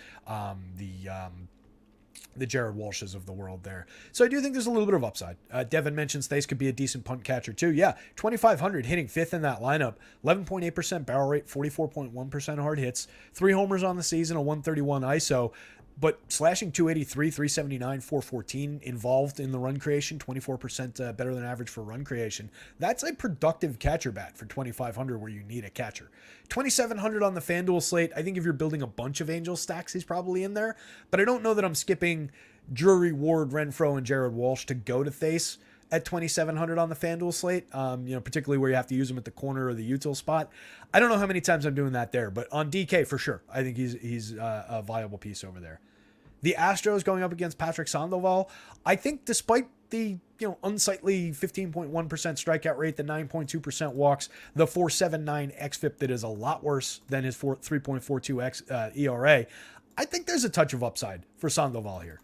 the Jared Walshes of the world there. So I do think there's a little bit of upside. Devin mentions Thais could be a decent punt catcher too. Yeah, 2,500 hitting fifth in that lineup. 11.8% barrel rate, 44.1% hard hits, 3 homers on the season, a 131 ISO. But slashing 283, 379, 414 involved in the run creation, 24% better than average for run creation. That's a productive catcher bat for 2,500 where you need a catcher. 2,700 on the FanDuel slate. I think if you're building a bunch of Angel stacks, he's probably in there. But I don't know that I'm skipping Drury, Ward, Renfroe, and Jared Walsh to go to Thais at 2,700 on the FanDuel slate, particularly where you have to use him at the corner or the util spot. I don't know how many times I'm doing that there, but on DK for sure, I think he's a viable piece over there. The Astros going up against Patrick Sandoval. I think despite the unsightly 15.1% strikeout rate, the 9.2% walks, the 4.79 xFIP that is a lot worse than his 3.42 ERA, I think there's a touch of upside for Sandoval here.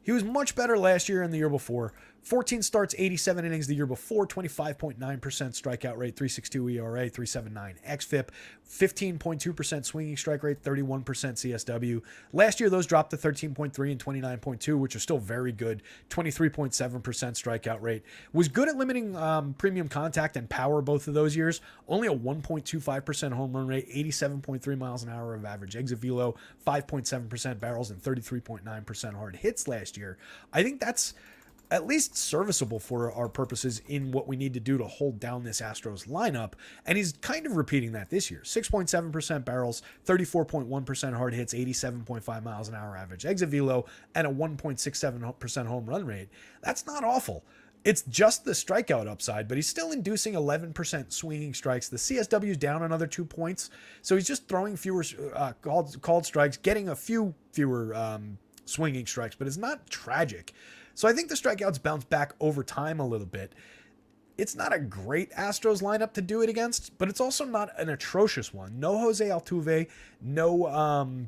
He was much better last year and the year before. 14 starts, 87 innings the year before, 25.9% strikeout rate, 3.62 ERA, 3.79 xFIP, 15.2% swinging strike rate, 31% CSW. Last year, those dropped to 13.3 and 29.2, which are still very good. 23.7% strikeout rate. Was good at limiting premium contact and power both of those years. Only a 1.25% home run rate, 87.3 miles an hour of average exit velo, 5.7% barrels, and 33.9% hard hits last year. I think that's at least serviceable for our purposes in what we need to do to hold down this Astros lineup. And he's kind of repeating that this year. 6.7% barrels, 34.1% hard hits, 87.5 miles an hour average exit velo, and a 1.67% home run rate. That's not awful. It's just the strikeout upside, but he's still inducing 11% swinging strikes. The CSW is down another 2 points. So he's just throwing fewer called strikes, getting a few fewer swinging strikes, but it's not tragic. So I think the strikeouts bounce back over time a little bit. It's not a great Astros lineup to do it against, but it's also not an atrocious one. No Jose Altuve, no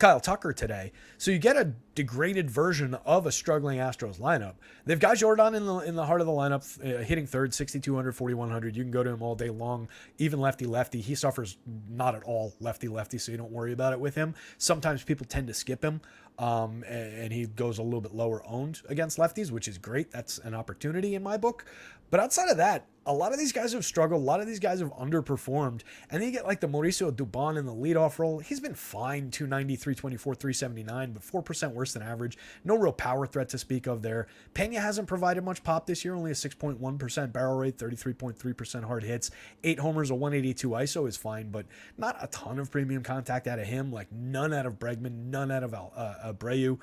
Kyle Tucker today. So you get a degraded version of a struggling Astros lineup. They've got Jordan in the heart of the lineup, hitting third, 6,200, 4,100. You can go to him all day long, even lefty-lefty. He suffers not at all lefty-lefty, so you don't worry about it with him. Sometimes people tend to skip him, and he goes a little bit lower owned against lefties, which is great. That's an opportunity in my book. But outside of that, a lot of these guys have struggled. A lot of these guys have underperformed. And then you get like the Mauricio Dubon in the leadoff role. He's been fine, 290, 324, 379, but 4% worse than average. No real power threat to speak of there. Pena hasn't provided much pop this year, only a 6.1% barrel rate, 33.3% hard hits, 8 homers, a 182 ISO is fine, but not a ton of premium contact out of him, like none out of Bregman, none out of Abreu.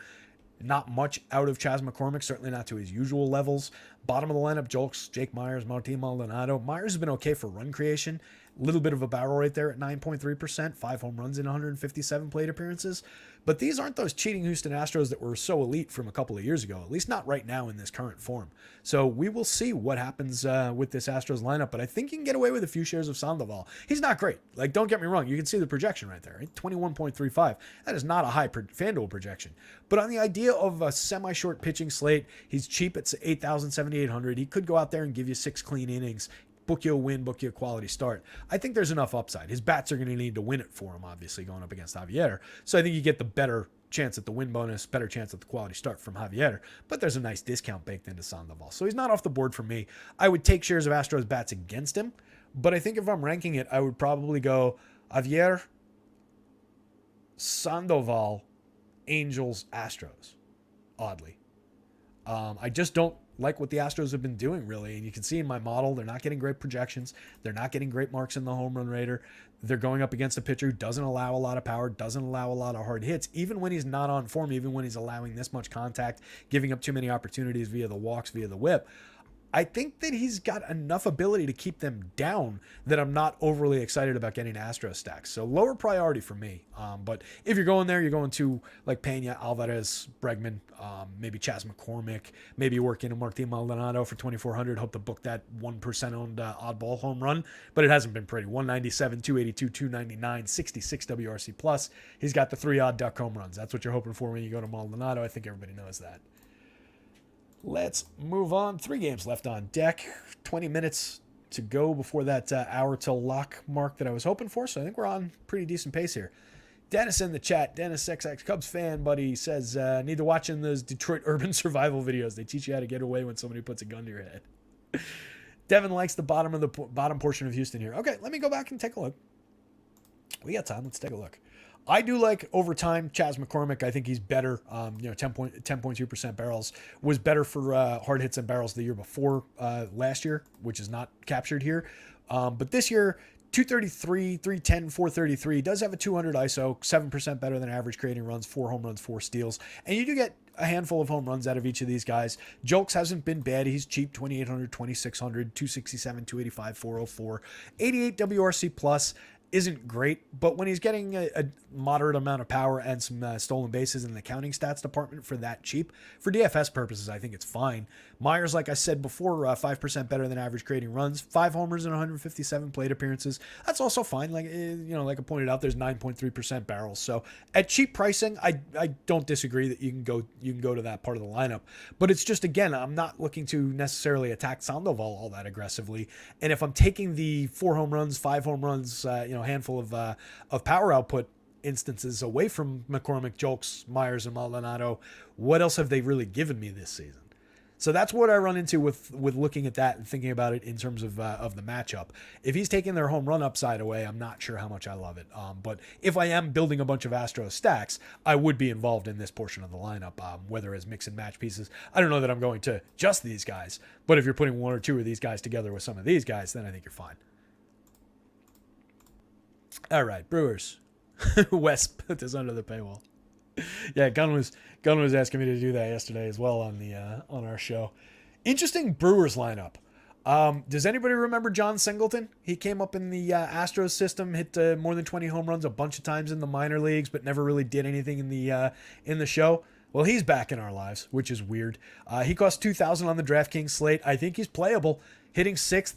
Not much out of Chas McCormick, certainly not to his usual levels. Bottom of the lineup, Jolks, Jake Myers, Martin Maldonado. Myers has been okay for run creation. A little bit of a barrel rate there at 9.3%, 5 home runs in 157 plate appearances. But these aren't those cheating Houston Astros that were so elite from a couple of years ago, at least not right now in this current form. So we will see what happens with this Astros lineup, but I think you can get away with a few shares of Sandoval. He's not great. Like, don't get me wrong. You can see the projection right there, right? 21.35. That is not a high FanDuel projection. But on the idea of a semi-short pitching slate, he's cheap at 8,000, 7,800. He could go out there and give you 6 clean innings. Book you a win, book you a quality start. I think there's enough upside. His bats are going to need to win it for him, obviously, going up against Javier. So I think you get the better chance at the win bonus, better chance at the quality start from Javier. But there's a nice discount baked into Sandoval. So he's not off the board for me. I would take shares of Astros bats against him. But I think if I'm ranking it, I would probably go Javier, Sandoval, Angels, Astros. Oddly. I just don't like what the Astros have been doing, really. And you can see in my model, they're not getting great projections. They're not getting great marks in the home run rater. They're going up against a pitcher who doesn't allow a lot of power, doesn't allow a lot of hard hits, even when he's not on form, even when he's allowing this much contact, giving up too many opportunities via the walks, via the whip. I think that he's got enough ability to keep them down that I'm not overly excited about getting Astros stacks. So lower priority for me. But if you're going there, you're going to like Pena, Alvarez, Bregman, maybe Chas McCormick, maybe working a Martin Maldonado for 2,400. Hope to book that 1% owned oddball home run, but it hasn't been pretty. 197, 282, 299, 66 WRC plus. He's got the 3 odd duck home runs. That's what you're hoping for when you go to Maldonado. I think everybody knows that. Let's move on. 3 games left on deck. 20 minutes to go before that hour till lock mark that I was hoping for. So I think we're on pretty decent pace here. Dennis in the chat, Dennis XX Cubs fan, buddy, says, need to watch in those Detroit urban survival videos. They teach you how to get away when somebody puts a gun to your head. Devin likes the bottom portion of Houston here. Okay, let me go back and take a look. We got time. Let's take a look. I do like over time Chas McCormick. I think he's better. 10.2% barrels was better for hard hits and barrels the year before last year, which is not captured here. But this year, 233, 310, 433 does have a 200 ISO, 7% better than average, creating runs, 4 home runs, 4 steals. And you do get a handful of home runs out of each of these guys. Jolks hasn't been bad. He's cheap, 2,800, 2,600, 267, 285, 404, 88 WRC plus. Isn't great, but when he's getting a moderate amount of power and some stolen bases in the counting stats department for that cheap, for DFS purposes, I think it's fine. Myers, like I said before, 5% better than average, creating runs, 5 homers and 157 plate appearances. That's also fine. Like like I pointed out, there's 9.3% barrels. So at cheap pricing, I don't disagree that you can go to that part of the lineup. But it's just, again, I'm not looking to necessarily attack Sandoval all that aggressively. And if I'm taking the 4 home runs, 5 home runs, handful of power output instances away from McCormick, Jolks, Myers, and Maldonado, what else have they really given me this season? So that's what I run into with looking at that and thinking about it in terms of the matchup. If he's taking their home run upside away, I'm not sure how much I love it. But if I am building a bunch of Astros stacks, I would be involved in this portion of the lineup, whether as mix and match pieces. I don't know that I'm going to just these guys, but if you're putting 1 or 2 of these guys together with some of these guys, then I think you're fine. All right, Brewers. Wes put this under the paywall. Yeah, Gunn was asking me to do that yesterday as well on our show. Interesting Brewers lineup. Does anybody remember John Singleton? He came up in the Astros system, hit more than 20 home runs a bunch of times in the minor leagues, but never really did anything in the show. Well, he's back in our lives, which is weird. He cost $2,000 on the DraftKings slate. I think he's playable, hitting 6th.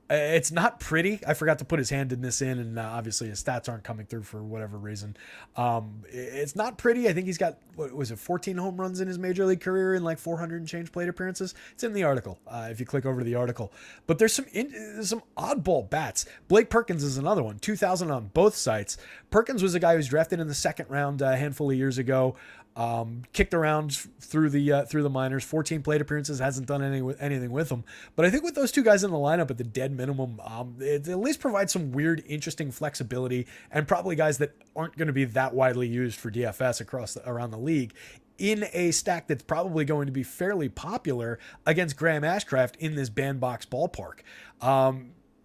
It's not pretty. I forgot to put his hand in this and obviously his stats aren't coming through for whatever reason. It's not pretty. I think he's got, 14 home runs in his major league career and like 400 and change plate appearances. It's in the article if you click over to the article. But there's some oddball bats. Blake Perkins is another one. 2,000 on both sites. Perkins was a guy who was drafted in the 2nd round a handful of years ago. Kicked around through the minors, 14 plate appearances, hasn't done anything with them. But I think with those 2 guys in the lineup at the dead minimum, it at least provides some weird, interesting flexibility, and probably guys that aren't going to be that widely used for DFS around the league in a stack that's probably going to be fairly popular against Graham Ashcraft in this bandbox ballpark.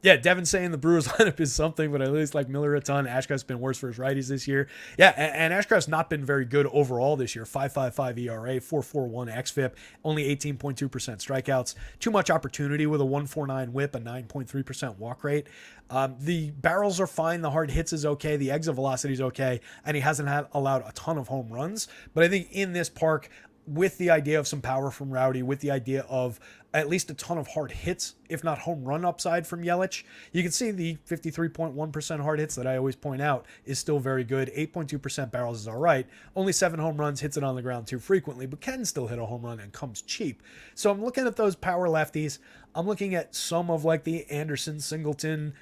Yeah, Devin saying the Brewers lineup is something, but I at least like Miller a ton. Ashcraft's been worse for his righties this year. Yeah, and Ashcraft's not been very good overall this year. 5.55 ERA, 4.41 xFIP, only 18.2% strikeouts. Too much opportunity with a 1.49 whip, a 9.3% walk rate. The barrels are fine. The hard hits is okay. The exit velocity is okay. And he hasn't allowed a ton of home runs. But I think in this park, with the idea of some power from Rowdy, with the idea of at least a ton of hard hits, if not home run upside from Yelich, you can see the 53.1% hard hits that I always point out is still very good. 8.2% barrels is all right. Only 7 home runs, hits it on the ground too frequently, but can still hit a home run and comes cheap. So I'm looking at those power lefties. I'm looking at some of like the Anderson, Singleton,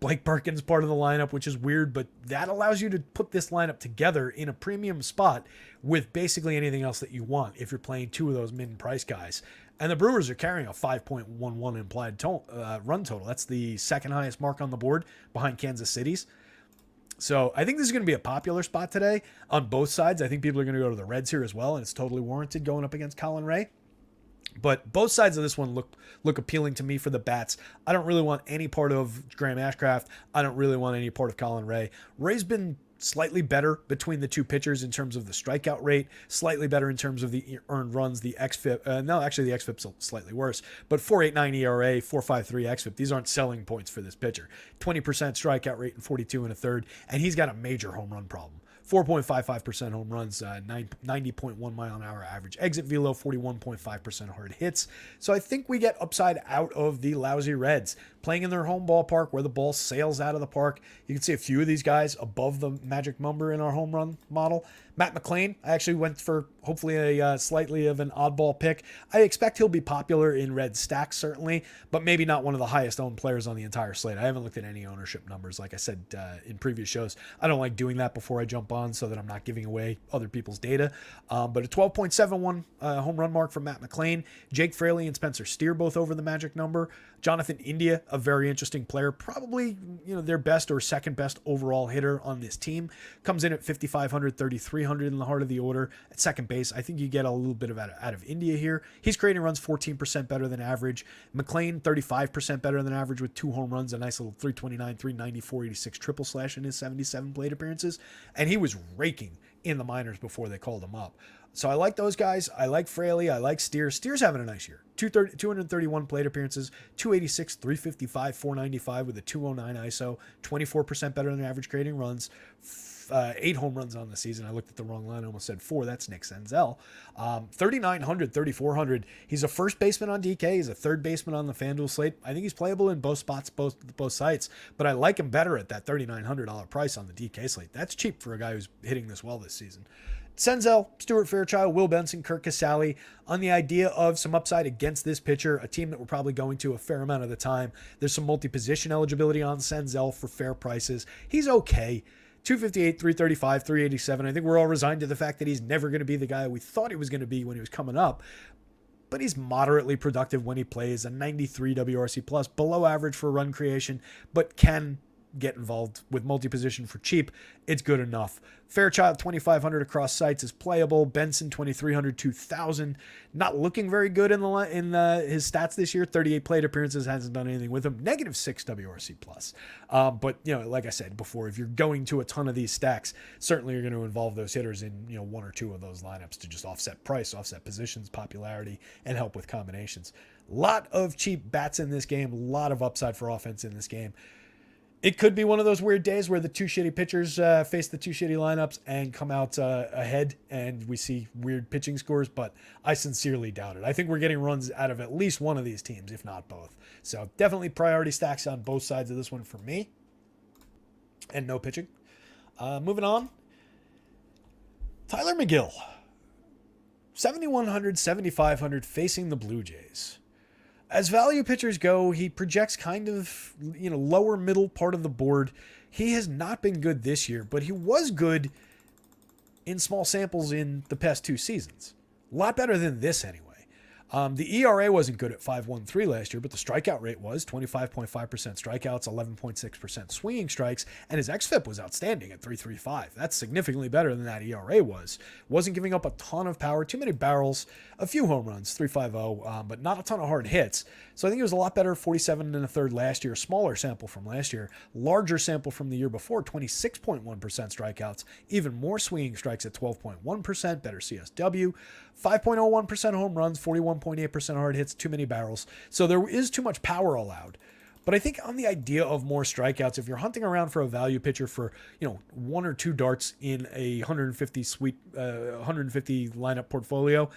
Blake Perkins part of the lineup, which is weird, but that allows you to put this lineup together in a premium spot with basically anything else that you want if you're playing 2 of those mid-price guys. And the Brewers are carrying a 5.11 implied run total. That's the 2nd highest mark on the board behind Kansas City's. So I think this is going to be a popular spot today on both sides. I think people are going to go to the Reds here as well, and it's totally warranted going up against Colin Ray. But both sides of this one look appealing to me for the bats. I don't really want any part of Graham Ashcraft. I don't really want any part of Colin Ray. Ray's been Slightly better between the two pitchers in terms of the strikeout rate, slightly better in terms of the earned runs, the xFIP. No, actually the xFIP's slightly worse, but 4.89 ERA, 4.53 xFIP. These aren't selling points for this pitcher. 20% strikeout rate and 42 and a third, and he's got a major home run problem. 4.55% home runs, 90.1 mile an hour average exit velo, 41.5% hard hits. So I think we get upside out of the lousy Reds playing in their home ballpark where the ball sails out of the park. You can see a few of these guys above the magic number in our home run model. Matt McLain, I actually went for hopefully a slightly of an oddball pick. I expect he'll be popular in red stacks, certainly, but maybe not one of the highest owned players on the entire slate. I haven't looked at any ownership numbers. Like I said in previous shows, I don't like doing that before I jump on so that I'm not giving away other people's data. But a 12.71 home run mark from Matt McLain. Jake Fraley and Spencer Steer both over the magic number. Jonathan India, a very interesting player, probably their best or second best overall hitter on this team, comes in at 5,500, 3,300 in the heart of the order at second base. I think you get a little bit of out of India here. He's creating runs 14% better than average. McLain 35% better than average with 2 home runs, a nice little 329, 390, 486 triple slash in his 77 plate appearances, and he was raking in the minors before they called him up. So I like those guys. I like Fraley. I like Steer. Steer's having a nice year. 231 plate appearances, 286, 355, 495 with a 209 ISO, 24% better than average creating runs, 8 home runs on the season. I looked at the wrong line. I almost said 4. That's Nick Senzel. 3,900, 3,400. He's a first baseman on DK. He's a third baseman on the FanDuel slate. I think he's playable in both spots, both sites, but I like him better at that $3,900 price on the DK slate. That's cheap for a guy who's hitting this well this season. Senzel, Stuart Fairchild, Will Benson, Kirk Casale, on the idea of some upside against this pitcher, a team that we're probably going to a fair amount of the time. There's some multi-position eligibility on Senzel for fair prices. He's okay. 258, 335, 387. I think we're all resigned to the fact that he's never going to be the guy we thought he was going to be when he was coming up. But he's moderately productive when he plays, a 93 WRC plus, below average for run creation, but can get involved with multi-position for cheap. It's good enough. Fairchild 2,500 across sites is playable. Benson 2,300, 2,000. Not looking very good in his stats this year. 38 plate appearances, hasn't done anything with him. -6 WRC plus. But like I said before, if you're going to a ton of these stacks, certainly you're going to involve those hitters in one or two of those lineups to just offset price, offset positions, popularity, and help with combinations. Lot of cheap bats in this game. A lot of upside for offense in this game. It could be one of those weird days where the two shitty pitchers face the two shitty lineups and come out ahead and we see weird pitching scores, but I sincerely doubt it. I think we're getting runs out of at least one of these teams, if not both. So definitely priority stacks on both sides of this one for me. And no pitching. Moving on. Tyler McGill. 7,100, 7,500 facing the Blue Jays. As value pitchers go, he projects kind of, lower middle part of the board. He has not been good this year, but he was good in small samples in the past 2 seasons. A lot better than this anyway. The ERA wasn't good at 5.13 last year, but the strikeout rate was 25.5% strikeouts, 11.6% swinging strikes, and his xFIP was outstanding at 3.35. That's significantly better than that ERA was. Wasn't giving up a ton of power, too many barrels, a few home runs, 3.50, but not a ton of hard hits. So I think it was a lot better, 47 and a third last year, smaller sample from last year, larger sample from the year before, 26.1% strikeouts, even more swinging strikes at 12.1%, better CSW, 5.01% home runs, 41.8% hard hits, too many barrels. So there is too much power allowed. But I think on the idea of more strikeouts, if you're hunting around for a value pitcher for, 1 or 2 darts in a 150 lineup portfolio,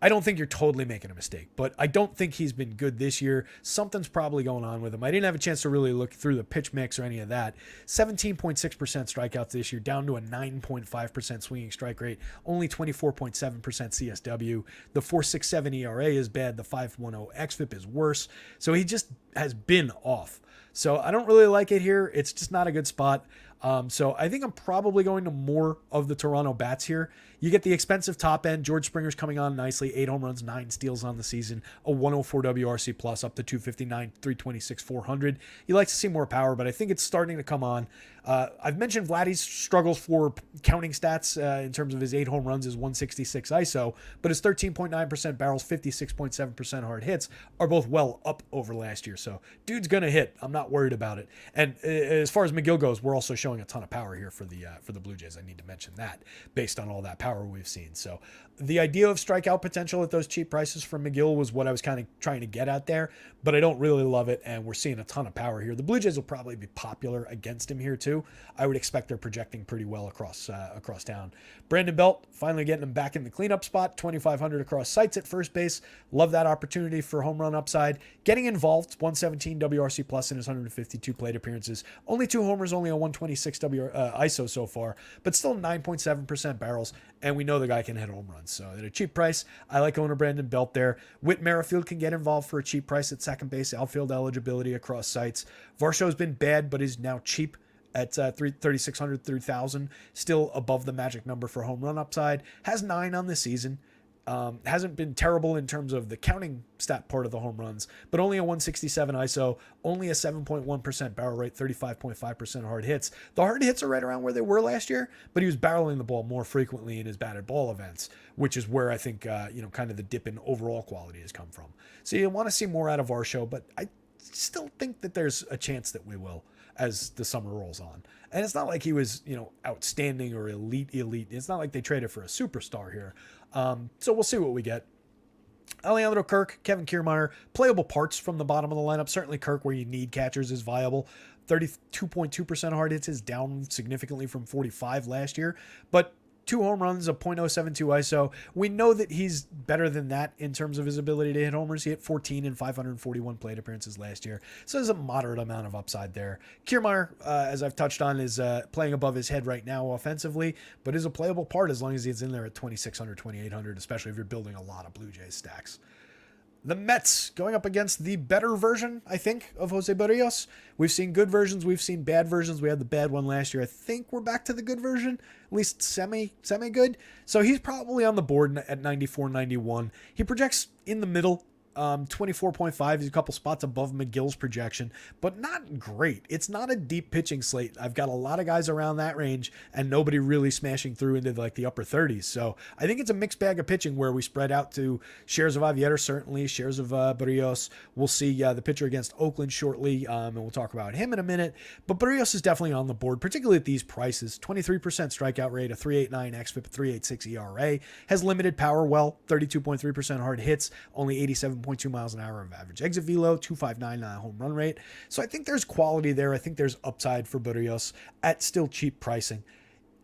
I don't think you're totally making a mistake, but I don't think he's been good this year. Something's probably going on with him. I didn't have a chance to really look through the pitch mix or any of that. 17.6% strikeouts this year, down to a 9.5% swinging strike rate, only 24.7% CSW. The 4.67 ERA is bad. The 5.10 xFIP is worse. So he just has been off. So I don't really like it here. It's just not a good spot. So I think I'm probably going to more of the Toronto bats here. You get the expensive top end. George Springer's coming on nicely. 8 home runs, 9 steals on the season. A 104 WRC plus up to 259, 326, 400. You like to see more power, but I think it's starting to come on. I've mentioned Vladdy's struggles for counting stats in terms of his 8 home runs, his 166 ISO, but his 13.9% barrels, 56.7% hard hits are both well up over last year. So dude's going to hit. I'm not worried about it. And as far as McGill goes, we're also showing a ton of power here for the Blue Jays. I need to mention that based on all that power we've seen. So the idea of strikeout potential at those cheap prices from McGill was what I was kind of trying to get at there, but I don't really love it, and we're seeing a ton of power here. The Blue Jays will probably be popular against him here too. I would expect they're projecting pretty well across town. Brandon Belt, finally getting him back in the cleanup spot, 2,500 across sites at first base. Love that opportunity for home run upside. Getting involved, 117 WRC plus in his 152 plate appearances. Only 2 homers, only a 126 ISO so far, but still 9.7% barrels, and we know the guy can hit home runs. So at a cheap price, I like owner Brandon Belt there. Whit Merrifield can get involved for a cheap price at second base, outfield eligibility across sites. Varsho's been bad, but is now cheap at 3,600, 3,000, still above the magic number for home run upside. Has 9 on the season. Hasn't been terrible in terms of the counting stat part of the home runs, but only a 167 ISO, only a 7.1% barrel rate, 35.5% hard hits. The hard hits are right around where they were last year, but he was barreling the ball more frequently in his batted ball events, which is where I think, kind of the dip in overall quality has come from. So you want to see more out of Varsho, but I still think that there's a chance that we will as the summer rolls on. And it's not like he was, outstanding or elite. It's not like they traded for a superstar here. So we'll see what we get. Alejandro Kirk, Kevin Kiermaier, playable parts from the bottom of the lineup. Certainly Kirk, where you need catchers, is viable. 32.2% hard hits is down significantly from 45 last year, but 2 home runs, a .072 ISO. We know that he's better than that in terms of his ability to hit homers. He hit 14 in 541 plate appearances last year. So there's a moderate amount of upside there. Kiermaier, as I've touched on, is playing above his head right now offensively, but is a playable part as long as he's in there at 2,600, 2,800, especially if you're building a lot of Blue Jays stacks. The Mets going up against the better version, I think, of Jose Barrios. We've seen good versions. We've seen bad versions. We had the bad one last year. I think we're back to the good version, at least semi-good. So he's probably on the board at 94, 91. He projects in the middle. 24.5 is a couple spots above McGill's projection, but not great. It's not a deep pitching slate. I've got a lot of guys around that range and nobody really smashing through into like the upper 30s. So I think it's a mixed bag of pitching where we spread out to shares of Avieter, certainly shares of Barrios. We'll see the pitcher against Oakland shortly, and we'll talk about him in a minute. But Barrios is definitely on the board, particularly at these prices. 23% strikeout rate, a 3.89 xFIP, a 3.86 ERA, has limited power, 32.3% hard hits, only 87.2 miles an hour of average exit velo, 259 home run rate. So I think there's quality there. I think there's upside for Barrios at still cheap pricing.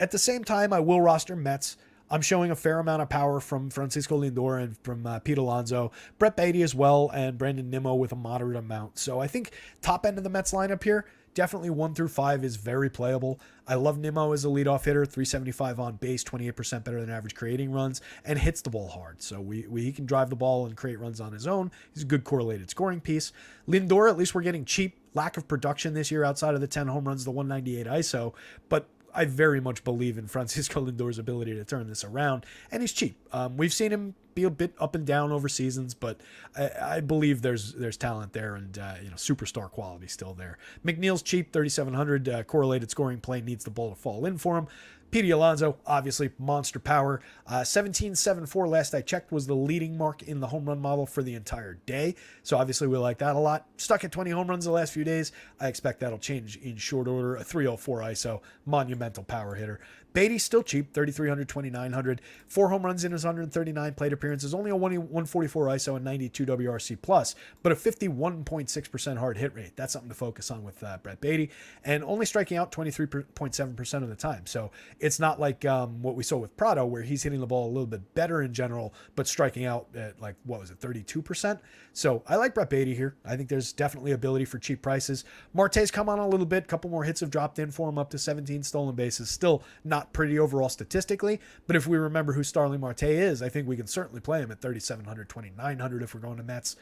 At the same time, I will roster Mets. I'm showing a fair amount of power from Francisco Lindor and from Pete Alonso, Brett Beatty as well, and Brandon Nimmo with a moderate amount. So I think top end of the Mets lineup here, definitely 1 through 5 is very playable. I love Nimmo as a leadoff hitter, 375 on base, 28% better than average creating runs, and hits the ball hard. So he can drive the ball and create runs on his own. He's a good correlated scoring piece. Lindor, at least we're getting cheap. Lack of production this year outside of the 10 home runs, the 198 ISO, but I very much believe in Francisco Lindor's ability to turn this around, and he's cheap. We've seen him be a bit up and down over seasons, but I believe there's talent there and superstar quality still there. McNeil's cheap, 3,700 correlated scoring play, needs the ball to fall in for him. Pete Alonso, obviously monster power. 17.74 last I checked was the leading mark in the home run model for the entire day. So obviously we like that a lot. Stuck at 20 home runs the last few days. I expect that'll change in short order. A 304 ISO, monumental power hitter. Beatty still cheap, 3,300, 2,900. 4 home runs in his 139 plate appearances. Only a 144 ISO and 92 WRC plus, but a 51.6% hard hit rate. That's something to focus on with Brett Beatty. And only striking out 23.7% of the time. So it's not like what we saw with Prado, where he's hitting the ball a little bit better in general, but striking out at 32%. So I like Brett Beatty here. I think there's definitely ability for cheap prices. Marte's come on a little bit. Couple more hits have dropped in for him, up to 17 stolen bases. Still not pretty overall statistically, but if we remember who Starling Marte is, I think we can certainly play him at 3,700, 2,900 if we're going to Mets.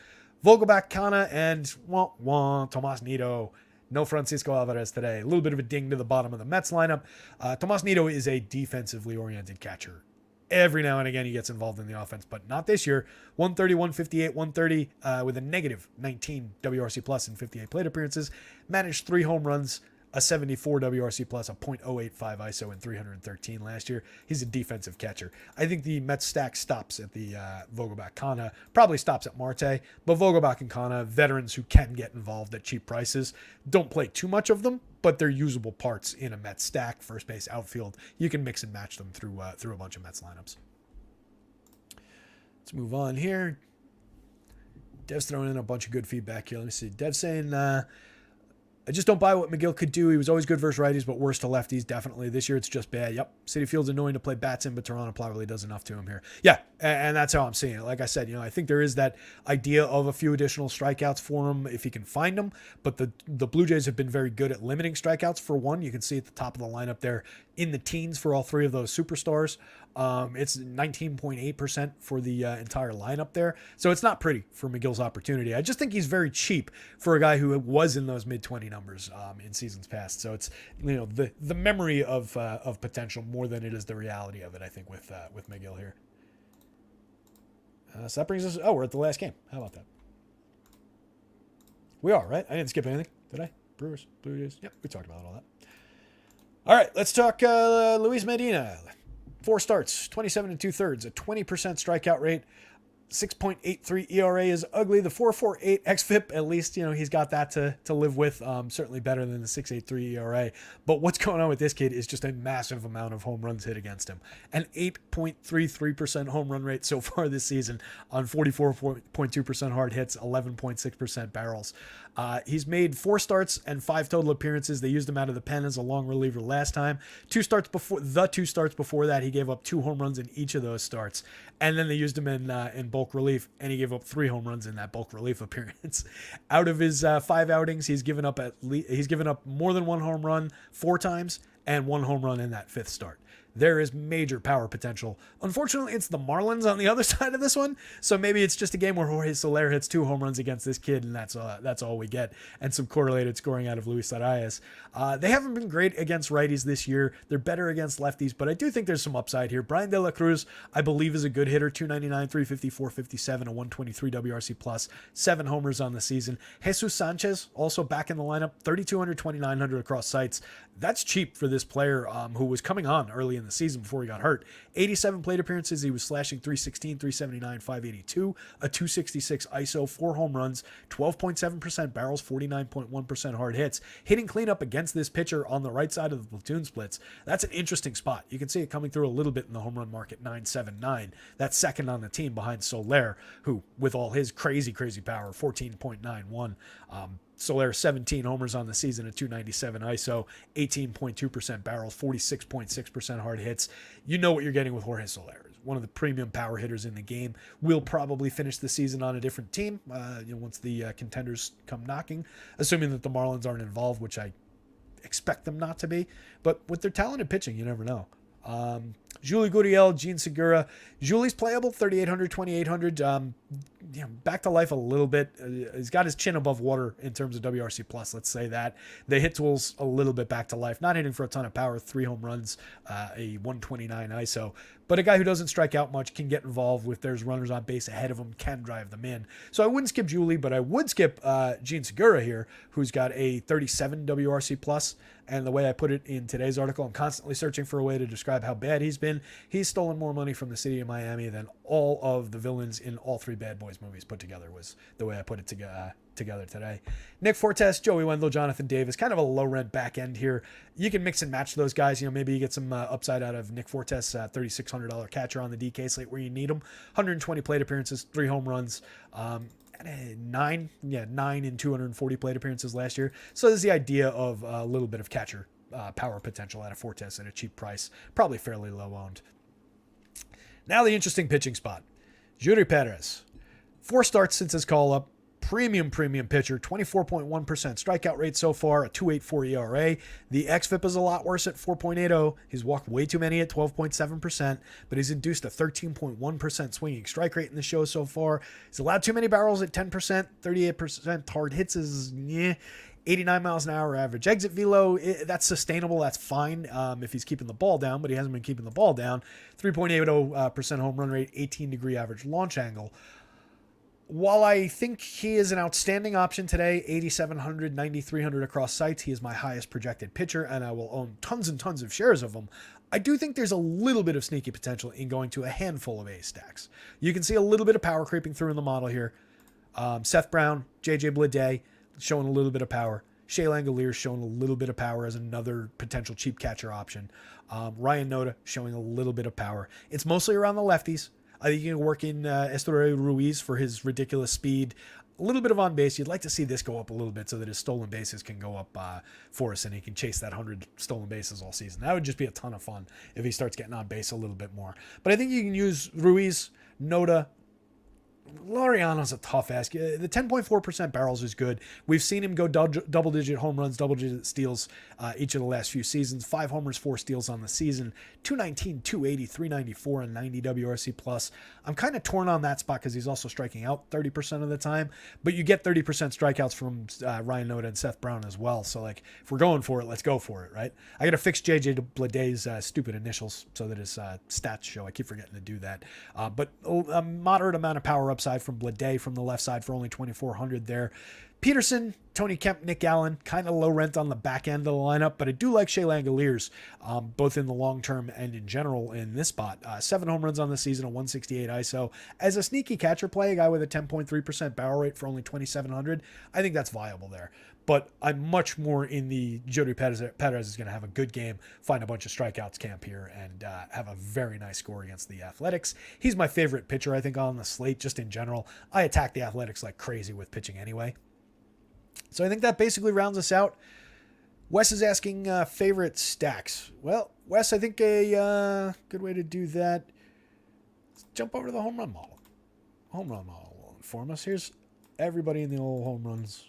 Vogelbach, Kana, and Tomas Nido. No Francisco Alvarez today. A little bit of a ding to the bottom of the Mets lineup. Tomas Nido is a defensively oriented catcher. Every now and again he gets involved in the offense, but not this year. 130, 158, 130 with a negative 19 WRC plus in 58 plate appearances. Managed 3 home runs, a 74 WRC plus, a .085 ISO, and 313 last year. He's a defensive catcher. I think the Mets stack stops at the Vogelbach Kana, probably stops at Marte, but Vogelbach and Kana, veterans who can get involved at cheap prices. Don't play too much of them, but they're usable parts in a Mets stack, first base, outfield. You can mix and match them through a bunch of Mets lineups. Let's move on here. Dev's throwing in a bunch of good feedback here. Let me see. Dev's saying, I just don't buy what McGill could do. He was always good versus righties, but worse to lefties, definitely. This year, it's just bad. Yep. Citi Field's annoying to play bats in, but Toronto probably does enough to him here. Yeah, and that's how I'm seeing it. Like I said, I think there is that idea of a few additional strikeouts for him if he can find them, but the Blue Jays have been very good at limiting strikeouts for one. You can see at the top of the lineup there in the teens for all three of those superstars. It's 19.8% for the entire lineup there. So it's not pretty for McGill's opportunity. I just think he's very cheap for a guy who was in those mid-20 numbers in seasons past. So it's the memory of potential more than it is the reality of it, I think, with McGill here. So that brings us... Oh, we're at the last game. How about that? We are, right? I didn't skip anything, did I? Brewers, Blue Jays. Yep, we talked about all that. All right, let's talk Luis Medina. 4 starts, 27 2/3, a 20% strikeout rate, 6.83 ERA is ugly. The 4.48 xFIP, at least, he's got that to live with. Certainly better than the 6.83 ERA. But what's going on with this kid is just a massive amount of home runs hit against him. An 8.33% home run rate so far this season on 44.2% hard hits, 11.6% barrels. He's made 4 starts and 5 total appearances. They used him out of the pen as a long reliever last time. 2 starts before that, he gave up 2 home runs in each of those starts. And then they used him in bulk relief, and he gave up 3 home runs in that bulk relief appearance. Out of his 5 outings, he's given up more than 1 home run 4 times and 1 home run in that 5th start. There is major power potential. Unfortunately, it's the Marlins on the other side of this one, so maybe it's just a game where Jorge Soler hits 2 home runs against this kid, and that's all we get, and some correlated scoring out of Luis Arias. They haven't been great against righties this year. They're better against lefties, but I do think there's some upside here. Brian De La Cruz, I believe, is a good hitter, 299, 350, 457, a 123 WRC plus, 7 homers on the season. Jesus Sanchez, also back in the lineup, 3,200, 2,900 across sites. That's cheap for this player who was coming on early in the season before he got hurt. 87 plate appearances. He was slashing 316, 379, 582, a 266 ISO, 4 home runs, 12.7% barrels, 49.1% hard hits. Hitting cleanup against this pitcher on the right side of the platoon splits. That's an interesting spot. You can see it coming through a little bit in the home run market, 979. That's second on the team behind Soler, who, with all his crazy power, 14.91. Soler, 17 homers on the season, a 297 ISO, 18.2% barrels, 46.6% hard hits. You know what you're getting with Jorge Soler. One of the premium power hitters in the game. Will probably finish the season on a different team once the contenders come knocking, assuming that the Marlins aren't involved, which I expect them not to be. But with their talented pitching, you never know. Julie Gurriel, Gene Segura. Julie's playable, 3,800, 2,800. Back to life a little bit. He's got his chin above water in terms of WRC plus. Let's say that. The hit tool's a little bit back to life. Not hitting for a ton of power. 3 home runs, a 129 ISO. But a guy who doesn't strike out much, can get involved if there's runners on base ahead of him, can drive them in. So I wouldn't skip Julie, but I would skip Gene Segura here, who's got a 37 WRC plus. And the way I put it in today's article, I'm constantly searching for a way to describe how bad he's been. He's stolen more money from the city of Miami than all of the villains in all 3 Bad Boys movies put together, was the way I put it together today. Nick Fortes, Joey Wendell, Jonathan Davis, kind of a low rent back end here. You can mix and match those guys. Maybe you get some upside out of Nick Fortes, $3,600 catcher on the DK slate where you need him. 120 plate appearances, 3 home runs. 9 in 240 plate appearances last year. So there's the idea of a little bit of catcher power potential out of Fortes at a cheap price, probably fairly low owned. Now the interesting pitching spot. Yuri Perez, 4 starts since his call up. Premium pitcher, 24.1% strikeout rate so far, a 2.84 ERA. The xFIP is a lot worse at 4.80. He's walked way too many at 12.7%, but he's induced a 13.1% swinging strike rate in the show so far. He's allowed too many barrels at 10%, 38% hard hits is 89 miles an hour average exit velo. That's sustainable. That's fine if he's keeping the ball down, but he hasn't been keeping the ball down. 3.80% home run rate, 18-degree average launch angle. while I think he is an outstanding option today, 8,700, 9,300 across sites, he is my highest projected pitcher, and I will own tons and tons of shares of him. I do think there's a little bit of sneaky potential in going to a handful of A stacks. You can see a little bit of power creeping through in the model here. Seth Brown, JJ Bleday showing a little bit of power. Shea Langoliers showing a little bit of power as another potential cheap catcher option. Ryan Noda showing a little bit of power. It's mostly around the lefties. I think you can work in Esteury Ruiz for his ridiculous speed. A little bit of on base. You'd like to see this go up a little bit so that his stolen bases can go up for us and he can chase that 100 stolen bases all season. That would just be a ton of fun if he starts getting on base a little bit more. But I think you can use Ruiz, Noda. Laureano's a tough ask. The 10.4% barrels is good. We've seen him go double-digit home runs, double-digit steals each of the last few seasons. 5 homers, 4 steals on the season. 219, 280, 394, and 90 WRC+. I'm kind of torn on that spot because he's also striking out 30% of the time. But you get 30% strikeouts from Ryan Noda and Seth Brown as well. So, like, if we're going for it, let's go for it, right? I got to fix JJ Bleday's stupid initials so that his stats show. I keep forgetting to do that. But a moderate amount of power upside from Bleday from the left side for only 2,400 there. Peterson, Tony Kemp, Nick Allen, kind of low rent on the back end of the lineup, but I do like Shea Langoliers, both in the long term and in general in this spot. 7 home runs on the season, a 168 ISO. As a sneaky catcher play, a guy with a 10.3% barrel rate for only 2,700, I think that's viable there. But I'm much more in the Jody Perez is going to have a good game, find a bunch of strikeouts camp here, and have a very nice score against the Athletics. He's my favorite pitcher, I think, on the slate, just in general. I attack the Athletics like crazy with pitching anyway. So I think that basically rounds us out. Wes is asking favorite stacks. Well, Wes, I think a good way to do that, let's jump over to the home run model. Home run model will inform us. Here's everybody in the old home runs.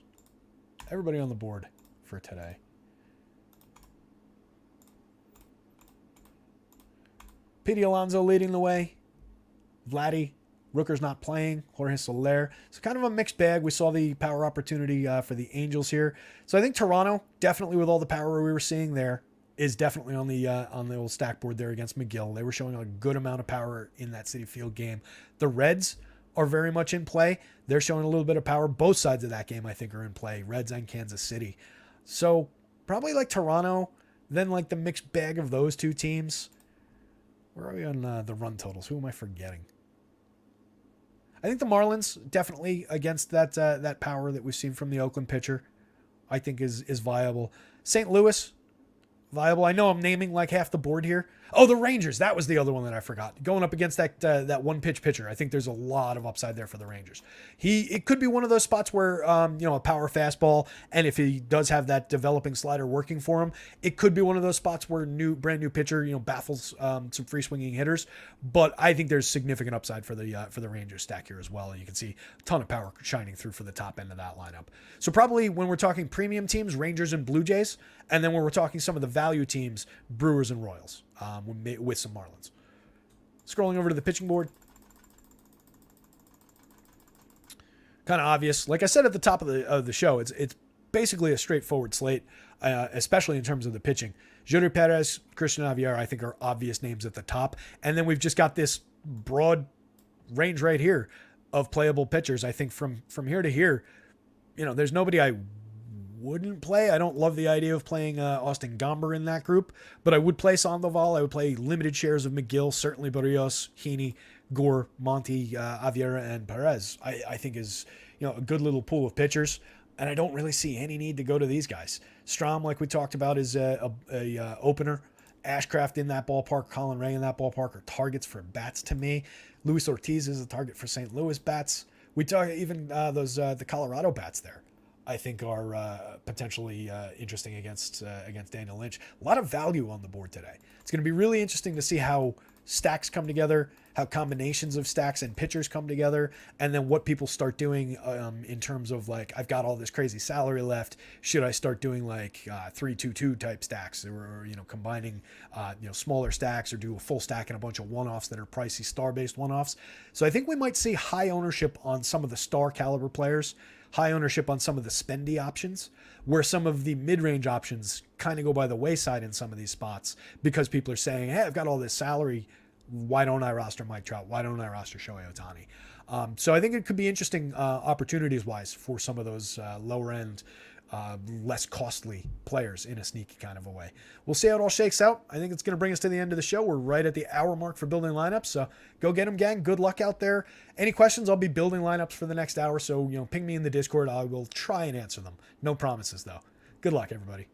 Everybody on the board for today. Pete Alonso leading the way. Vladdy. Rooker's not playing. Jorge Soler. So kind of a mixed bag. We saw the power opportunity for the Angels here. So I think Toronto, definitely with all the power we were seeing there, is definitely on the old stack board there against McGill. They were showing a good amount of power in that Citi Field game. The Reds are very much in play. They're showing a little bit of power. Both sides of that game, I think, are in play. Reds and Kansas City. So probably like Toronto, then like the mixed bag of those two teams. Where are we on the run totals? Who am I forgetting? I think the Marlins definitely against that power that we've seen from the Oakland pitcher, I think is viable. St. Louis, viable. I know I'm naming like half the board here. Oh, the Rangers. That was the other one that I forgot. Going up against that one pitch pitcher. I think there's a lot of upside there for the Rangers. It could be one of those spots where, a power fastball, and if he does have that developing slider working for him, it could be one of those spots where brand new pitcher, baffles some free swinging hitters. But I think there's significant upside for the Rangers stack here as well. And you can see a ton of power shining through for the top end of that lineup. So probably when we're talking premium teams, Rangers and Blue Jays, and then when we're talking some of the value teams, Brewers and Royals. With some Marlins. Scrolling over to the pitching board. Kind of obvious. Like I said at the top of the show, it's basically a straightforward slate, especially in terms of the pitching. Jody Perez, Christian Javier, I think are obvious names at the top. And then we've just got this broad range right here of playable pitchers. I think from here to here, there's nobody I wouldn't play. I don't love the idea of playing Austin Gomber in that group, but I would play Sandoval. I would play limited shares of McGill, certainly Barrios, Heaney, Gore, Monty, Aviera, and Perez. I think is a good little pool of pitchers, and I don't really see any need to go to these guys. Strom, like we talked about, is a opener. Ashcraft in that ballpark, Colin Ray in that ballpark are targets for bats to me. Luis Ortiz is a target for St. Louis bats. We talk even the Colorado bats there, I think are potentially interesting against Daniel Lynch. A lot of value on the board today. It's going to be really interesting to see how stacks come together, how combinations of stacks and pitchers come together, and then what people start doing in terms of like, I've got all this crazy salary left. Should I start doing like 3-2-2 type stacks, or combining smaller stacks, or do a full stack and a bunch of one-offs that are pricey star-based one-offs? So I think we might see high ownership on some of the star caliber players, high ownership on some of the spendy options, where some of the mid-range options kind of go by the wayside in some of these spots because people are saying, hey, I've got all this salary why don't I roster Mike Trout? Why don't I roster Shohei Ohtani? So I think it could be interesting opportunities-wise for some of those lower-end, less costly players in a sneaky kind of a way. We'll see how it all shakes out. I think it's going to bring us to the end of the show. We're right at the hour mark for building lineups, so go get them, gang. Good luck out there. Any questions? I'll be building lineups for the next hour, so ping me in the Discord. I will try and answer them. No promises, though. Good luck, everybody.